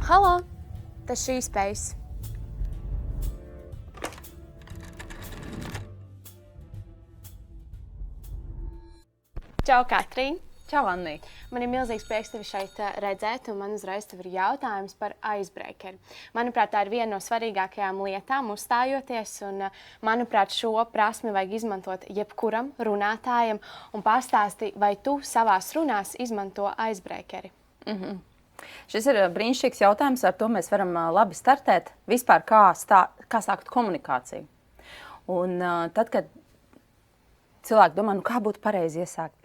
Hello, the She Space. Čau, Katrīna! Čau, Annī! Man ir milzīgs prieks tevi šeit redzēt, un man uzreiz tev ir jautājums par icebreakeri. Manuprāt, tā ir viena no svarīgākajām lietām uzstājoties, un, manuprāt, šo prasmi vajag izmantot jebkuram runātājam. Un pastāsti, vai tu savās runās izmanto icebreakeri? Šis ir brīnišķīgs jautājums, ar to mēs varam labi startēt. Vispār kā sākt komunikāciju. Un tad, kad cilvēki domā, kā būtu pareizi iesākt,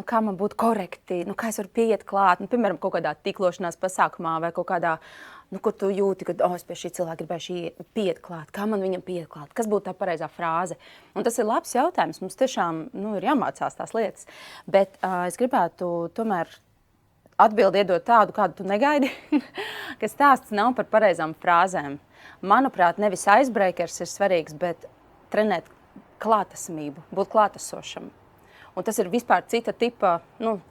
kā man būtu korekti, kā es varu pieiet klāt, piemēram, kaut kādā tīklošanās pasākumā vai kaut kādā, kur tu jūti, ka es pie šī cilvēka gribēju pieiet klāt, kā man viņam pieiet klāt, kas būtu tā pareizā frāze. Un tas ir labs jautājums, mums tiešām ir jāmācās tās lietas, bet es gribētu tomēr atbildi iedot tādu, kādu tu negaidi, ka stāsts nav par pareizām frāzēm. Manuprāt, nevis icebreakers ir svarīgs, bet trenēt klātesamību, būt klātesošam. Un tas ir vispār cita tipa,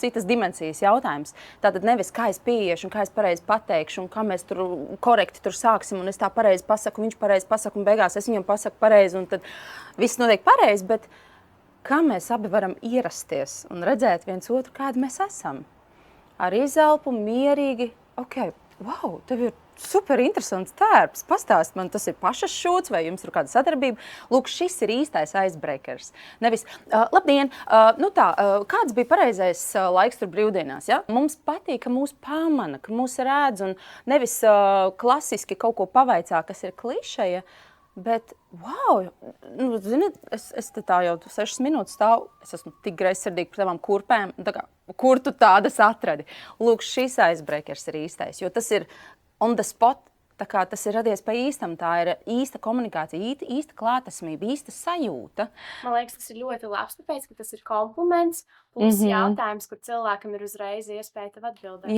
citas dimensijas jautājums. Tātad nevis kā es pieiešu un kā es pareizi pateikšu un kā mēs tur korekti tur sāksim un es tā pareizi pasaku, viņš pareizi pasaka un beigās es viņam pasaku pareizi un tad viss notiek pareizi, bet kā mēs abi varam ierasties un redzēt viens otru, kādi mēs esam. Ar izelpu, mierīgi, wow, tev ir super interesants tērps, pastāst man, tas ir pašas šūts vai jums ir kāda sadarbība. Lūk, šis ir īstais icebreakers. Nevis, labdien, kāds bija pareizais laiks tur brīvdienās, ja? Mums patīk, ka mūs pamana, ka mūs redz un nevis klasiski kaut ko pavaicā, kas ir klišeja, bet, wow, ziniet, es tā jau 6 minūtes stāvu, es esmu tik greizsirdīgi par tavām kurpēm, kur tu tādas atradi? Lūk, šis icebreakers ir īstais, jo tas ir on the spot, tā kā tas ir radies pa īstam, tā ir īsta komunikācija, īsta klātesamība, īsta sajūta. Man liekas, tas ir ļoti labs, tāpēc, ka tas ir kompliments, plus jautājums, kur cilvēkam ir uzreiz iespēja tev atbildēt.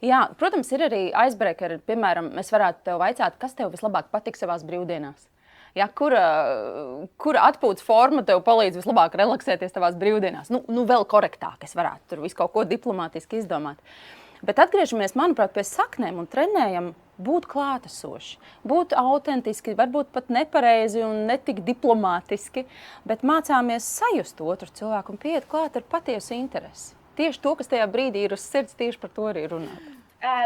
Jā, protams, ir arī icebreakeri, piemēram, mēs varētu tev vaicāt, kas tev vislabāk patīk savās brīvdienās. Ja, kura atpūtas forma tev palīdz vislabāk relaksēties tavās brīvdienās? Vēl korektāk es varētu tur visu kaut ko diplomātiski izdomāt. Bet atgriežamies, manuprāt, pie saknēm un trenējam būt klātesoši, būt autentiski, varbūt pat nepareizi un netik diplomātiski, bet mācāmies sajust otru cilvēku un pieiet klāt ar patiesu interesi. Tieši to, kas tajā brīdī ir uz sirds, tieši par to arī runāt.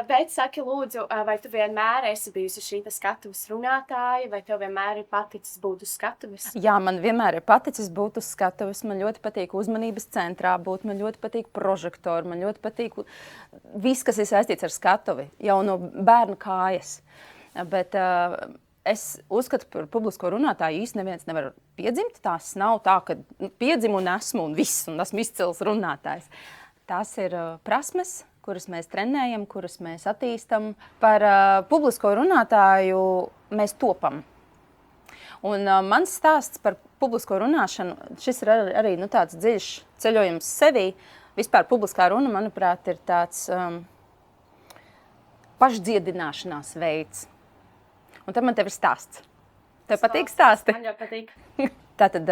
Bet saki, lūdzu, vai tu vienmēr esi bijusi šī skatuves runātāja, vai tev vienmēr ir paticis būt uz skatuves? Jā, man vienmēr ir paticis būt uz skatuves. Man ļoti patīk uzmanības centrā būt, man ļoti patīk prožektori, man ļoti patīk viss, kas ir saistīts ar skatuvi, jau no bērna kājas. Bet es uzskatu par publisko runātāju īsti neviens nevar piedzimt. Tās nav tā, ka piedzimu un esmu izcils runātājs. Tās ir prasmes, kuras mēs trenējam, kuras mēs attīstam. Par publisko runātāju mēs topam. Un mans stāsts par publisko runāšanu, šis ir arī tāds dziļš ceļojums sevī. Vispār publiskā runa, manuprāt, ir tāds pašdziedināšanās veids. Un tad man tev ir stāsts. Tev patīk stāsti? Man jau patīk. Tātad,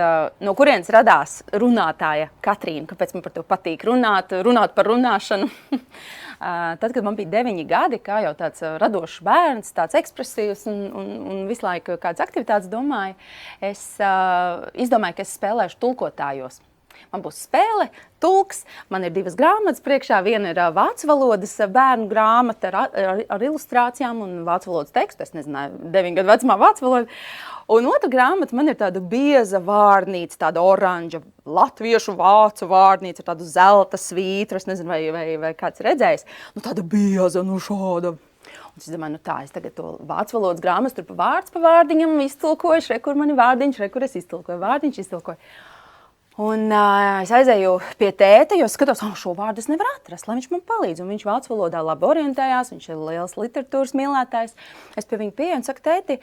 no kurienes radās runātāja Katrīna? Kāpēc man par tevi patīk runāt par runāšanu? Tad, kad man bija 9 gadi, kā jau tāds radošs bērns, tāds ekspresīvs un visu laiku kādas aktivitātes domāju, es izdomāju, ka es spēlēšu tulkotājos. Man būs spēle, tulks, man ir 2 grāmatas priekšā, viena ir vācu valodas bērnu grāmata ar ilustrācijām un vācu valodas tekstu, es nezināju, 9 gadu vecumā vācu valodu. Un otra grāmata man ir tāda bieza vārnīca, tāda oranža, latviešu vācu vārnīca, ar tādu zelta svītru, es nezinu, vai kāds redzējis, tāda bieza, šāda. Un es domāju, es tagad to vācu valodas grāmatas tur vārds pa vārdiņam iztulkoju, kur man ir vārdiņš, kur es iztulkoju, vārdiņš iztulkoju. Un es aizēju pie tēta, jo skatos, šo vārdu es nevaru atrast, lai viņš man palīdz. Un viņš vācu valodā labi orientējās, viņš ir liels literatūras mīlētājs. Es pie viņa pieeju un saku, tēti,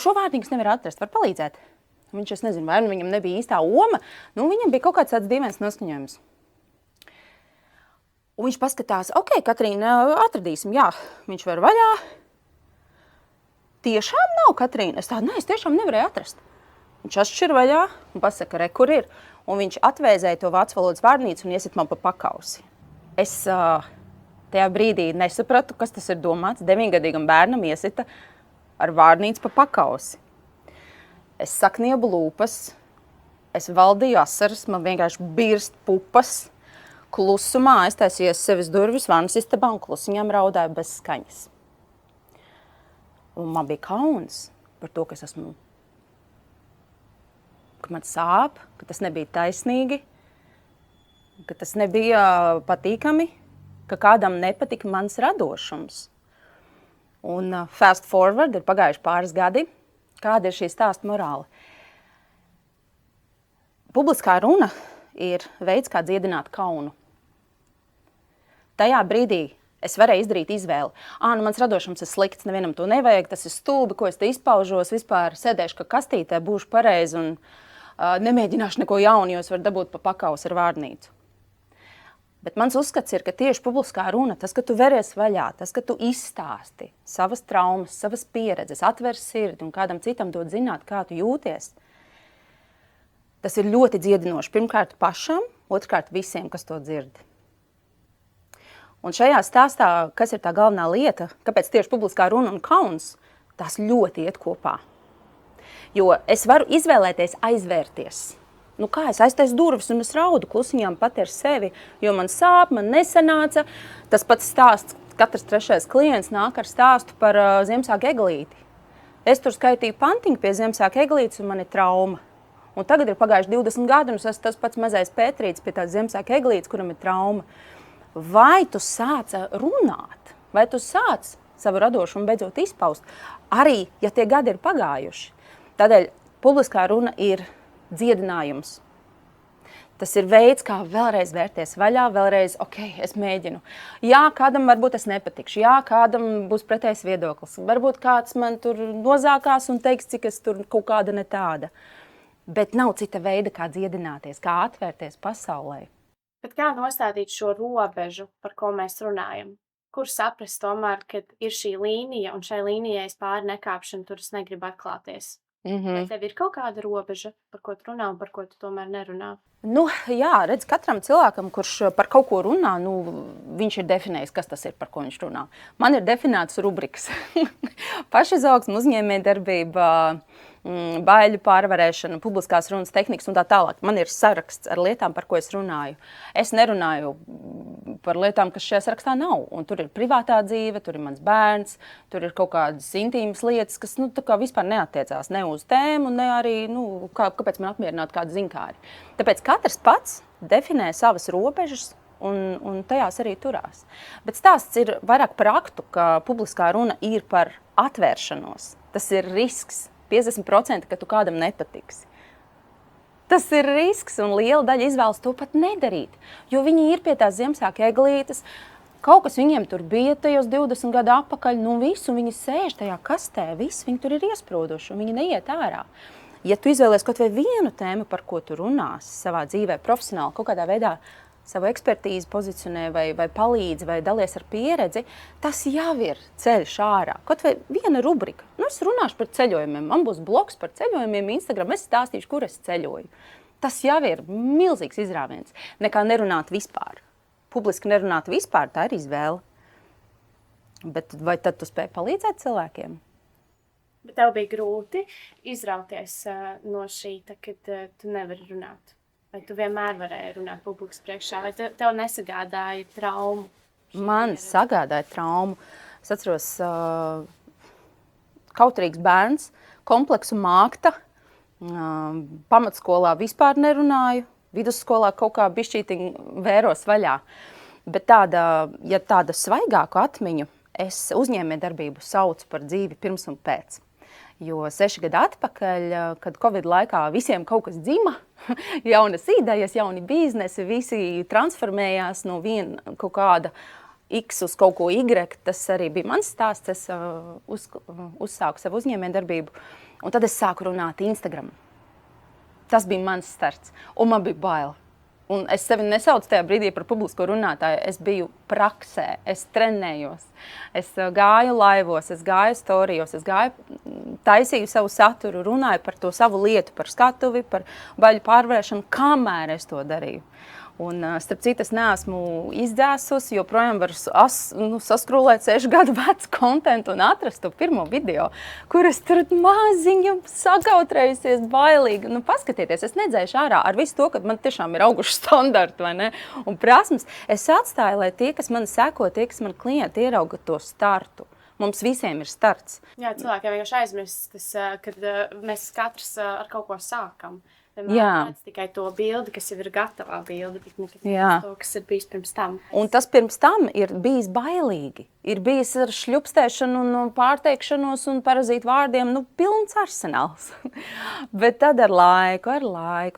šo vārdiņu es nevaru atrast, var palīdzēt? Viņš, es nezinu, vai viņam nebija īstā oma, viņam bija kaut kāds tāds dīvains noskaņojums. Un viņš paskatās, Katrīna, atradīsim, jā, viņš var vaļā. Tiešām nav, Katrīna? Es tādu, es tiešām nevarēju atrast. Viņš atšķir vaļā un pasaka, re, kur ir. Un viņš atvēzēja to vācu valodas vārnīcu un iesit man pa pakausi. Es tajā brīdī nesapratu, kas tas ir domāts. 9-gadīgam bērnam iesita ar vārnīcu pa pakausi. Es sakniebu lūpas, es valdīju asaras, man vienkārši birst pupas. Klusumā aiztaisījos sevis durvis vannas istabā un klusiņām raudāju bez skaņas. Un man bija kauns par to, ka man sāp, ka tas nebija taisnīgi, ka tas nebija patīkami, ka kādam nepatika mans radošums. Un fast forward, ir pagājuši pāris gadi. Kāda ir šī stāsta morāla? Publiskā runa ir veids, kā dziedināt kaunu. Tajā brīdī es varēju izdarīt izvēli. Mans radošums ir slikts, nevienam to nevajag, tas ir stulbi, ko es te izpaužos, vispār sēdēšu kā kastītē, būšu pareizi un nemēģināšu neko jaunu, jo es varu dabūt pa pakausi ar vārnīcu. Bet mans uzskats ir, ka tieši publiskā runa, tas, ka tu veries vaļā, tas, ka tu izstāsti savas traumas, savas pieredzes, atver sirdi un kādam citam dod zināt, kā tu jūties, tas ir ļoti dziedinoši. Pirmkārt pašam, otrkārt visiem, kas to dzird. Un šajā stāstā, kas ir tā galvenā lieta, kāpēc tieši publiskā runa un kauns, tās ļoti iet kopā. Jo es varu izvēlēties aizvērties. Kā es aiztaisu durvis un es raudu klusiņām pati ar sevi, jo man sāp, man nesanāca. Tas pats stāsts, katrs trešais klients nāk ar stāstu par Ziemassvētku eglīti. Es tur skaitīju pantiņu pie Ziemassvētku eglītes un man ir trauma. Un tagad ir pagājuši 20 gadi un es esmu tas pats mazais Pētrītis pie tās Ziemassvētku eglītes, kuram ir trauma. Vai tu sāc runāt, vai tu sāc savu radošumu beidzot izpaust, arī, ja tie gadi ir pagājuši. Tādēļ publiskā runa ir dziedinājums. Tas ir veids, kā vēlreiz vērties vaļā, vēlreiz, es mēģinu. Jā, kādam varbūt es nepatikšu, jā, kādam būs pretējs viedoklis. Varbūt kāds man tur nozākās un teiks, cik es tur kaut kāda ne tāda. Bet nav cita veida, kā dziedināties, kā atvērties pasaulē. Bet kā nostādīt šo robežu, par ko mēs runājam? Kur saprast tomēr, kad ir šī līnija, un šai līnijai es pāri nekāpšu, un tur es negribu atklāties? Vai tev ir kaut kāda robeža, par ko tu runā un par ko tu tomēr nerunā? Jā, redz, katram cilvēkam, kurš par kaut ko runā, viņš ir definējis, kas tas ir, par ko viņš runā. Man ir definētas rubrikas. Pašizaugsme, uzņēmējdarbība, baiļu pārvarēšana, publiskās runas tehnikas un tā tālāk. Man ir saraksts ar lietām, par ko es runāju. Es nerunāju par lietām, kas šajā sarakstā nav. Un tur ir privātā dzīve, tur ir mans bērns, tur ir kaut kādas intīmas lietas, kas tā kā vispār neattiecās ne uz tēmu, ne arī, kāpēc man apmierināt kādu zinkāri. Tāpēc katrs pats definē savas robežas un tajās arī turās. Bet stāsts ir vairāk par aktu, ka publiskā runa ir par atvēršanos. Tas ir risks. 50%, ka tu kādam nepatiksi. Tas ir risks, un liela daļa izvēlas to pat nedarīt, jo viņi ir pie tās Ziemassvētku eglītes, kaut kas viņiem tur bija tajos 20 gadu atpakaļ, visu, viņi sēž tajā kastē, viss, viņi tur ir iesprūduši, un viņi neiet ārā. Ja tu izvēlies kaut vai vienu tēmu, par ko tu runās savā dzīvē, profesionāli, kaut kādā veidā savu ekspertīzi pozicionē vai palīdzi vai dalies ar pieredzi, tas jau ir ceļš ārā. Kaut vai viena rubrika. Es runāšu par ceļojumiem. Man būs blogs par ceļojumiem Instagram. Es stāstīšu, kur es ceļoju. Tas jau ir milzīgs izrāviens. Nekā nerunāt vispār. Publiski nerunāt vispār, tā ir izvēle. Bet vai tad tu spēj palīdzēt cilvēkiem? Bet tev bija grūti izrauties no šī, kad tu nevari runāt. Vai tu vienmēr varēji runāt publikas priekšā, vai tev nesagādāja traumu? Man sagādāja traumu. Es atceros, kautrīgs bērns, kompleksu mākta, pamatskolā vispār nerunāju, vidusskolā kaut kā bišķītiņ vēros vaļā. Bet tāda svaigāku atmiņu es uzņēmējdarbību saucu par dzīvi pirms un pēc. Jo 6 gadu atpakaļ, kad Covid laikā visiem kaut kas dzima, jaunas idejas, jauni biznesi, visi transformējās no viena kaut kāda X uz kaut ko Y, tas arī bija mans stāsts, es uzsāku savu uzņēmējdarbību, un tad es sāku runāt Instagram. Tas bija mans starts, un man bija bail. Un es sevi nesaucu tajā brīdī par publisko runātāju. Es biju praksē, es trenējos, es gāju laivos, es gāju storijos, es taisīju savu saturu, runāju par to savu lietu, par skatuvi, par baļu pārvarēšanu, kamēr es to darīju. Un, starp citu, es neesmu izdzēsusi, joprojām var saskrolēt 6 gadu vecu kontentu un atrast to pirmo video, kur es tur maziņu sakautrējusies bailīgi. Nu, paskatieties, es nedzēšu ārā ar visu to, ka man tiešām ir auguši standarti, vai ne? Un prasmes. Es atstāju, lai tie, kas man seko, tie, kas man klienti, ierauga to startu. Mums visiem ir starts. Jā, cilvēkiem vienkārši aizmirst, kad mēs katrs ar kaut ko sākam. Jā. Redz tikai to bildi, kas jau ir gatavā bilde, bet nekad to, kas ir bijis pirms tam. Un tas pirms tam ir bijis bailīgi. Ir bijis ar šļupstēšanu un pārteikšanos un parazītu vārdiem, pilns arsenāls. Bet tad ar laiku,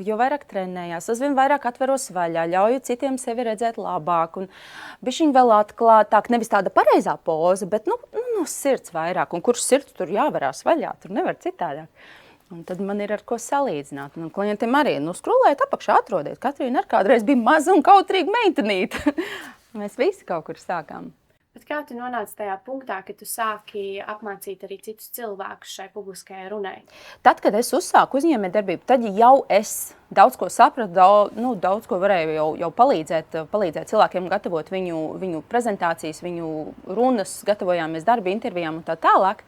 jo vairāk trenējās, aizvien vairāk atveros vaļā, ļauju citiem sevi redzēt labāk un bišķiņ vēl atklātāk, nevis tāda pareizā poza, bet no sirds vairāk. Un kurš sirds tur jāvarās vaļā, tur nevar citādāk. Un tad man ir ar ko salīdzināt. Un klientiem arī, skrolējiet apakšā, atrodiet. Katrīna ar kādreiz bija maza un kautrīga meitenīte. Mēs visi kaut kur sākām. Bet kā tu nonāci tajā punktā, ka tu sāki apmācīt arī citus cilvēkus šai publiskajai runai? Tad, kad es uzsāku uzņēmējdarbību, tad jau es daudz ko sapratu, daudz ko varēju jau palīdzēt cilvēkiem gatavot viņu prezentācijas, viņu runas, gatavojāmies darba intervijām un tā tālāk.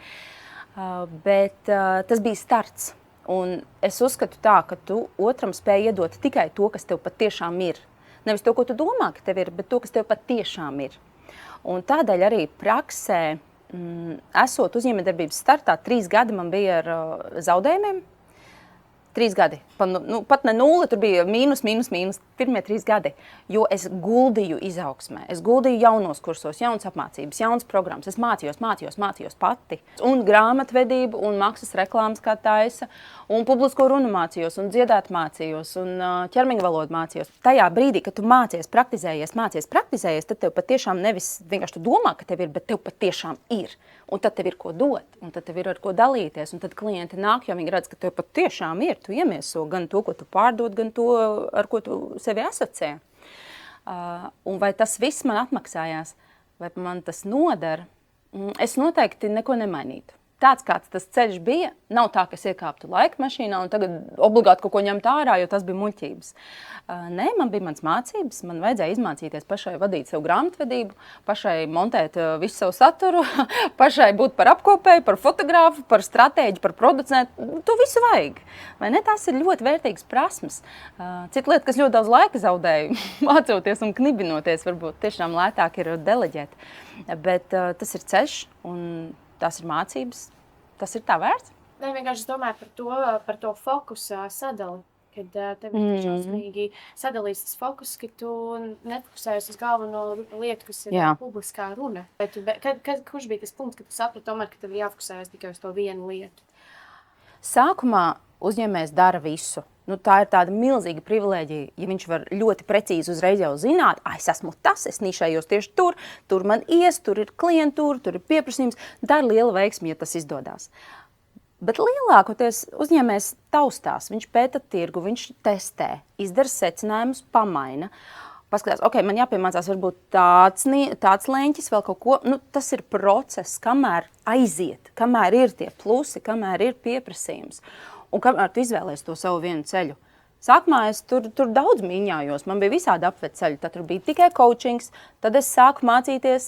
Bet tas bija starts. Un es uzskatu tā, ka tu otram spēj iedot tikai to, kas tev patiešām ir. Nevis to, ko tu domā, ka tev ir, bet to, kas tev patiešām ir. Un tādēļ arī praksē, esot uzņēmējdarbības startā, 3 gadi man bija ar zaudējumiem. 3 gadi. Pat ne 0, tur bija mīnus, pirmie 3 gadi. Jo es guldīju izaugsmē. Es guldīju jaunos kursos, jaunas apmācības, jaunas programmas. Es mācījos pati. Un grāmatvedību, un maksas reklāmas kā taisa, un publisko runu mācījos, un dziedāt mācījos, un ķermeņa valodu mācījos. Tajā brīdī, kad tu mācies, praktizējies, tad tev patiešām nevis vienkārši tu domā, ka tev ir, bet tev patiešām ir. Un tad tev ir ko dot, un tad tev ir ar ko dalīties, un tad klienti nāk, jo viņi redz, ka tev patiešām ir. Tu iemieso gan to, ko tu pārdod, gan to, ar ko tu sevi asociē. Un vai tas viss man atmaksājās, vai man tas nodara, es noteikti neko nemainītu. Tāds, kāds tas ceļš bija, nav tā, ka es iekāptu laika mašīnā un tagad obligāti kaut ko ņemt ārā, jo tas bija muļķības. Nē, man bija mans mācības, man vajadzēja izmācīties pašai vadīt savu grāmatvedību, pašai montēt visu savu saturu, pašai būt par apkopēju, par fotogrāfu, par stratēģi, par producentu. To visu vajag. Vai ne? Tās ir ļoti vērtīgas prasmes. Cita lieta, kas ļoti daudz laika zaudēju, mācoties un knibinoties, varbūt tiešām lētāk ir deleģēt. Bet tas ir ceļš un tās ir mācības, tas ir tā vērts? Nē, vienkārši domāju par to fokusu sadali, kad tev ir šausmīgi sadalīs tas fokus, ka tu nefokusējies uz galveno lietu, kas ir publiskā runa. Kurš bija tas punkts, kad tu saprati tomēr, ka tev ir jāfokusējas tikai uz to vienu lietu? Sākumā uzņēmējs dara visu. Tā ir tāda milzīga privilēģija, ja viņš var ļoti precīzi uzreiz jau zināt, es esmu tas, es nišējos tieši tur man tur ir klientūra, tur ir pieprasījums. Tā ir liela veiksme, ja tas izdodās. Bet lielākoties uzņēmējs taustās, viņš pēta tirgu, viņš testē, izdara secinājumus, pamaina. Paskatās, man jāpiemācās varbūt tāds leņķis, vēl kaut ko. Tas ir process, kamēr aiziet, kamēr ir tie plusi, kamēr ir pieprasījums. Un kamēr tu izvēlējies to savu vienu ceļu. Sākumā es tur daudz mīņājos, man bija visādi apved ceļi, tad tur bija tikai coachings, tad es sāku mācīties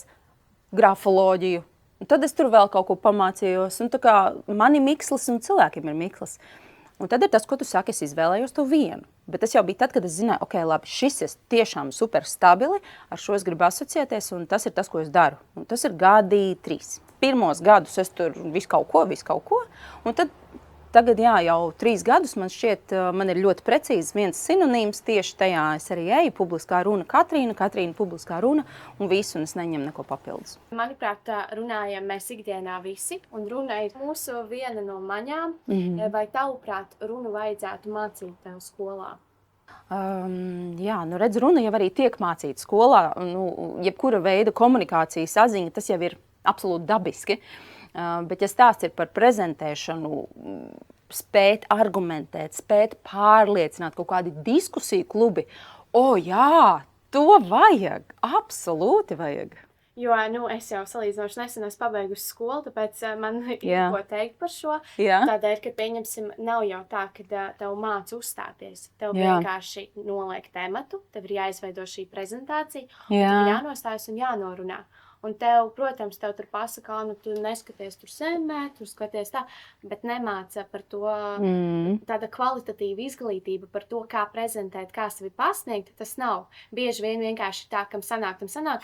grafoloģiju, un tad es tur vēl kaut ko pamācījos, un tā kā man ir mikslis un cilvēkiem ir mikslis. Un tad ir tas, ko tu saki, es izvēlējos to vienu. Bet tas jau bija tad, kad es zināju, labi, šis ir tiešām super stabili, ar šo es gribu asociēties, un tas ir tas, ko es daru. Un tas ir gadi 3. Pirmos gadus es tur visu kaut ko, un tad tagad jau 3 gadus man šķiet, man ir ļoti precīzi viens sinonīms, tieši tajā es arī eju, publiskā runa Katrīna, publiskā runa un visu, un es neņemu neko papildus. Manuprāt, runājam mēs ikdienā visi, un runa ir mūsu viena no maņām. Vai tavuprāt, runu vajadzētu mācīt tev skolā? Redz, runa jau arī tiek mācīta skolā, jebkura veida komunikācija, saziņa, tas jau ir absolūti dabiski. Bet, ja stāsts ir par prezentēšanu, spēt argumentēt, spēt pārliecināt kaut kādi diskusiju klubi, jā, to vajag, absolūti vajag. Jo, es jau salīdzinoši nesen esmu pabeigusi skolu, tāpēc man ir ko teikt par šo. Tādēļ, ka, pieņemsim, nav jau tā, ka tev māca uzstāties. Tev vienkārši noliek tematu, tev ir jāizveido šī prezentācija, un tev ir jānostājas un jānorunā. Un tev, protams, tev tur pasaka, tu neskaties tur zemē, tu skaties tā, bet nemāca par to tāda kvalitatīva izglītība par to, kā prezentēt, kā sevi pasniegt, tas nav. Bieži vien vienkārši tā, kam sanāk, kam nesanāk,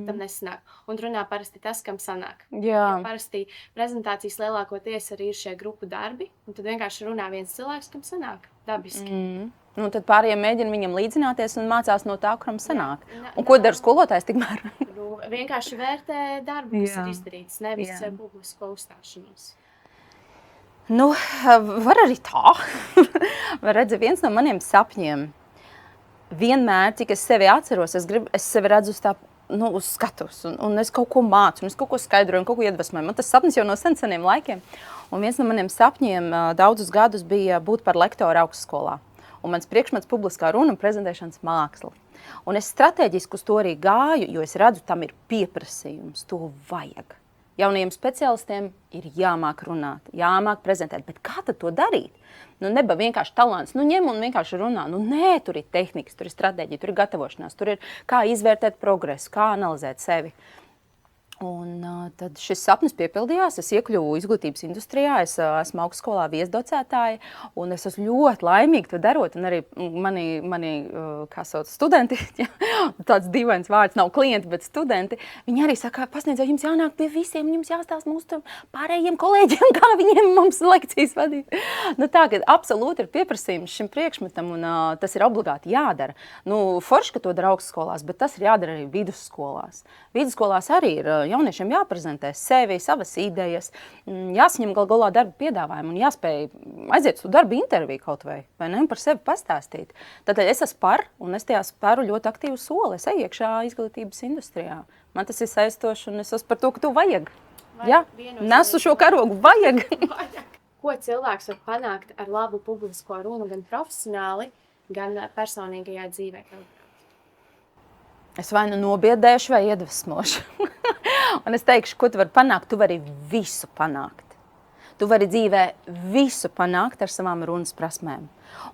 tam nesanāk. Un runā parasti tas, kam sanāk. Jo parasti prezentācijas lielākoties arī ir šie grupu darbi, un tad vienkārši runā viens cilvēks, kam sanāk dabiski. Nu, tad pārējiem mēģina viņam līdzināties un mācās no tā, kuram sanāk. Un ko dara skolotājs tikmēr? Vienkārši vērtē darbu, kas ir izdarīts, nevis publisko uzstāšanos. Nu, var arī tā. Redzi, viens no maniem sapņiem vienmēr, cik es sevi atceros, es sevi redzu uz tā, uz skatus, un es kaut ko mācu, un es kaut ko skaidroju, un kaut ko iedvesmoju. Man tas sapnis jau no seniem laikiem. Un viens no maniem sapņiem daudzus gadus bija būt par lektoru augstskolā. Un mans priekšmets publiskā runa un prezentēšanas māksla. Un es strateģiski uz to arī gāju, jo es redzu, tam ir pieprasījums, to vajag. Jaunajiem speciālistiem ir jāmāk runāt, jāmāk prezentēt, bet kā tad to darīt? Nu, neba vienkārši talants, ņem un vienkārši runā. Nē, tur ir tehnikas, tur ir stratēģija, tur ir gatavošanās, tur ir kā izvērtēt progresu, kā analizēt sevi. Un tad šis sapnis piepildījās, es iekļuvu izglītības industrijā, es esmu augstskolā viesdocētāja, un es esmu ļoti laimīga to darot, un arī mani kā sauc, studenti, tāds dīvains vārds, nav klienti, bet studenti, viņi arī saka, pasniedzēji, jums jānāk pie visiem, jums jāstāst mūsu pārējiem kolēģiem, kā viņiem mums lekcijas vadīt. Nu tā, ka absolūti ir pieprasījums šim priekšmetam, un tas ir obligāti jādara. Nu, forši, ka to dara augstskolās, bet tas ir jādara arī vidusskolās. Vidusskolās arī ir jauniešiem jāprezentē sevi, savas idejas, jāsaņem galā darba piedāvājumu un jāspēj aiziet uz darba interviju kaut vai ne, un par sevi pastāstīt. Tātad es esmu par, un es tajā spēru ļoti aktīvu soli. Es eju iekšā izglītības industrijā. Man tas ir saistoši, un es esmu par to, ka tu vajag. Jā, nesu šo karogu, vajag. Ko cilvēks var panākt ar labu publisko runu gan profesionāli, gan personīgajā dzīvē? Es vai nu nobiedēšu, vai iedvesmošu. Un es teikšu, ko tu vari panākt, tu vari visu panākt. Tu vari dzīvē visu panākt ar savām runas prasmēm.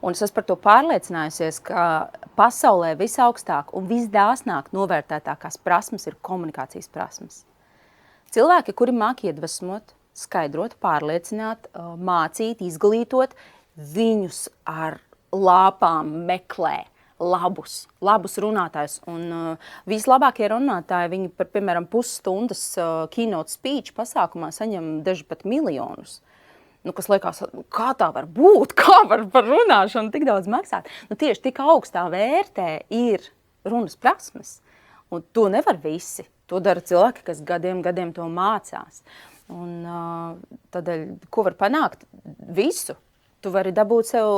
Un es esmu par to pārliecinājusies, ka pasaulē visaugstāk un visdāsnāk novērtētākās prasmes ir komunikācijas prasmes. Cilvēki, kuri māk iedvesmot, skaidrot, pārliecināt, mācīt, izglītot, viņus ar lāpām meklē labus runātājus. Un vislabākie runātāji, viņi par, piemēram, pusstundas keynote speech pasākumā saņem daži pat miljonus. Nu, kas liekas, kā tā var būt, kā var par runāšanu tik daudz maksāt. Nu, tieši tik augstā vērtē ir runas prasmes. Un to nevar visi. To dara cilvēki, kas gadiem to mācās. Un tādēļ, ko var panākt? Visu. Tu vari dabūt sev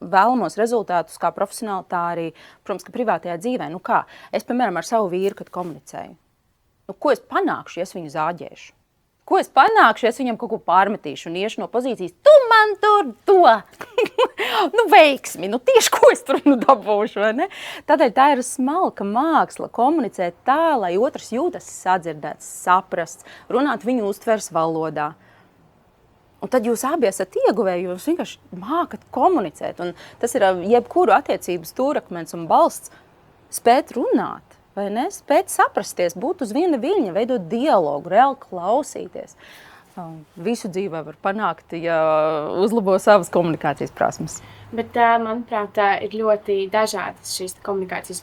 vēlamos rezultātus kā profesionāli, tā arī, protams, ka privātajā dzīvē. Nu kā? Es, piemēram, ar savu vīru, kad komunicēju. Nu, ko es panākšu, ja es viņu zāģēšu? Ko es panākšu, ja es viņam kaut ko pārmetīšu un iešu no pozīcijas? Tu man tur to! Nu, veiksmi! Nu, tieši ko es tur dabūšu, vai ne? Tādēļ tā ir smalka māksla komunicēt tā, lai otrs jūtas sadzirdēts, saprasts, runāt viņu uztveres valodā. Un tad jūs abi esat ieguvēji, jūs vienkārši mākat komunicēt. Un tas ir jebkuru attiecību stūrakmens un balsts spēt runāt, vai ne? Spēt saprasties, būt uz viena viļņa, veidot dialogu, reāli klausīties. Visu dzīvē var panākt, ja uzlabo savas komunikācijas prasmes. Bet, manuprāt, ir ļoti dažādas šīs komunikācijas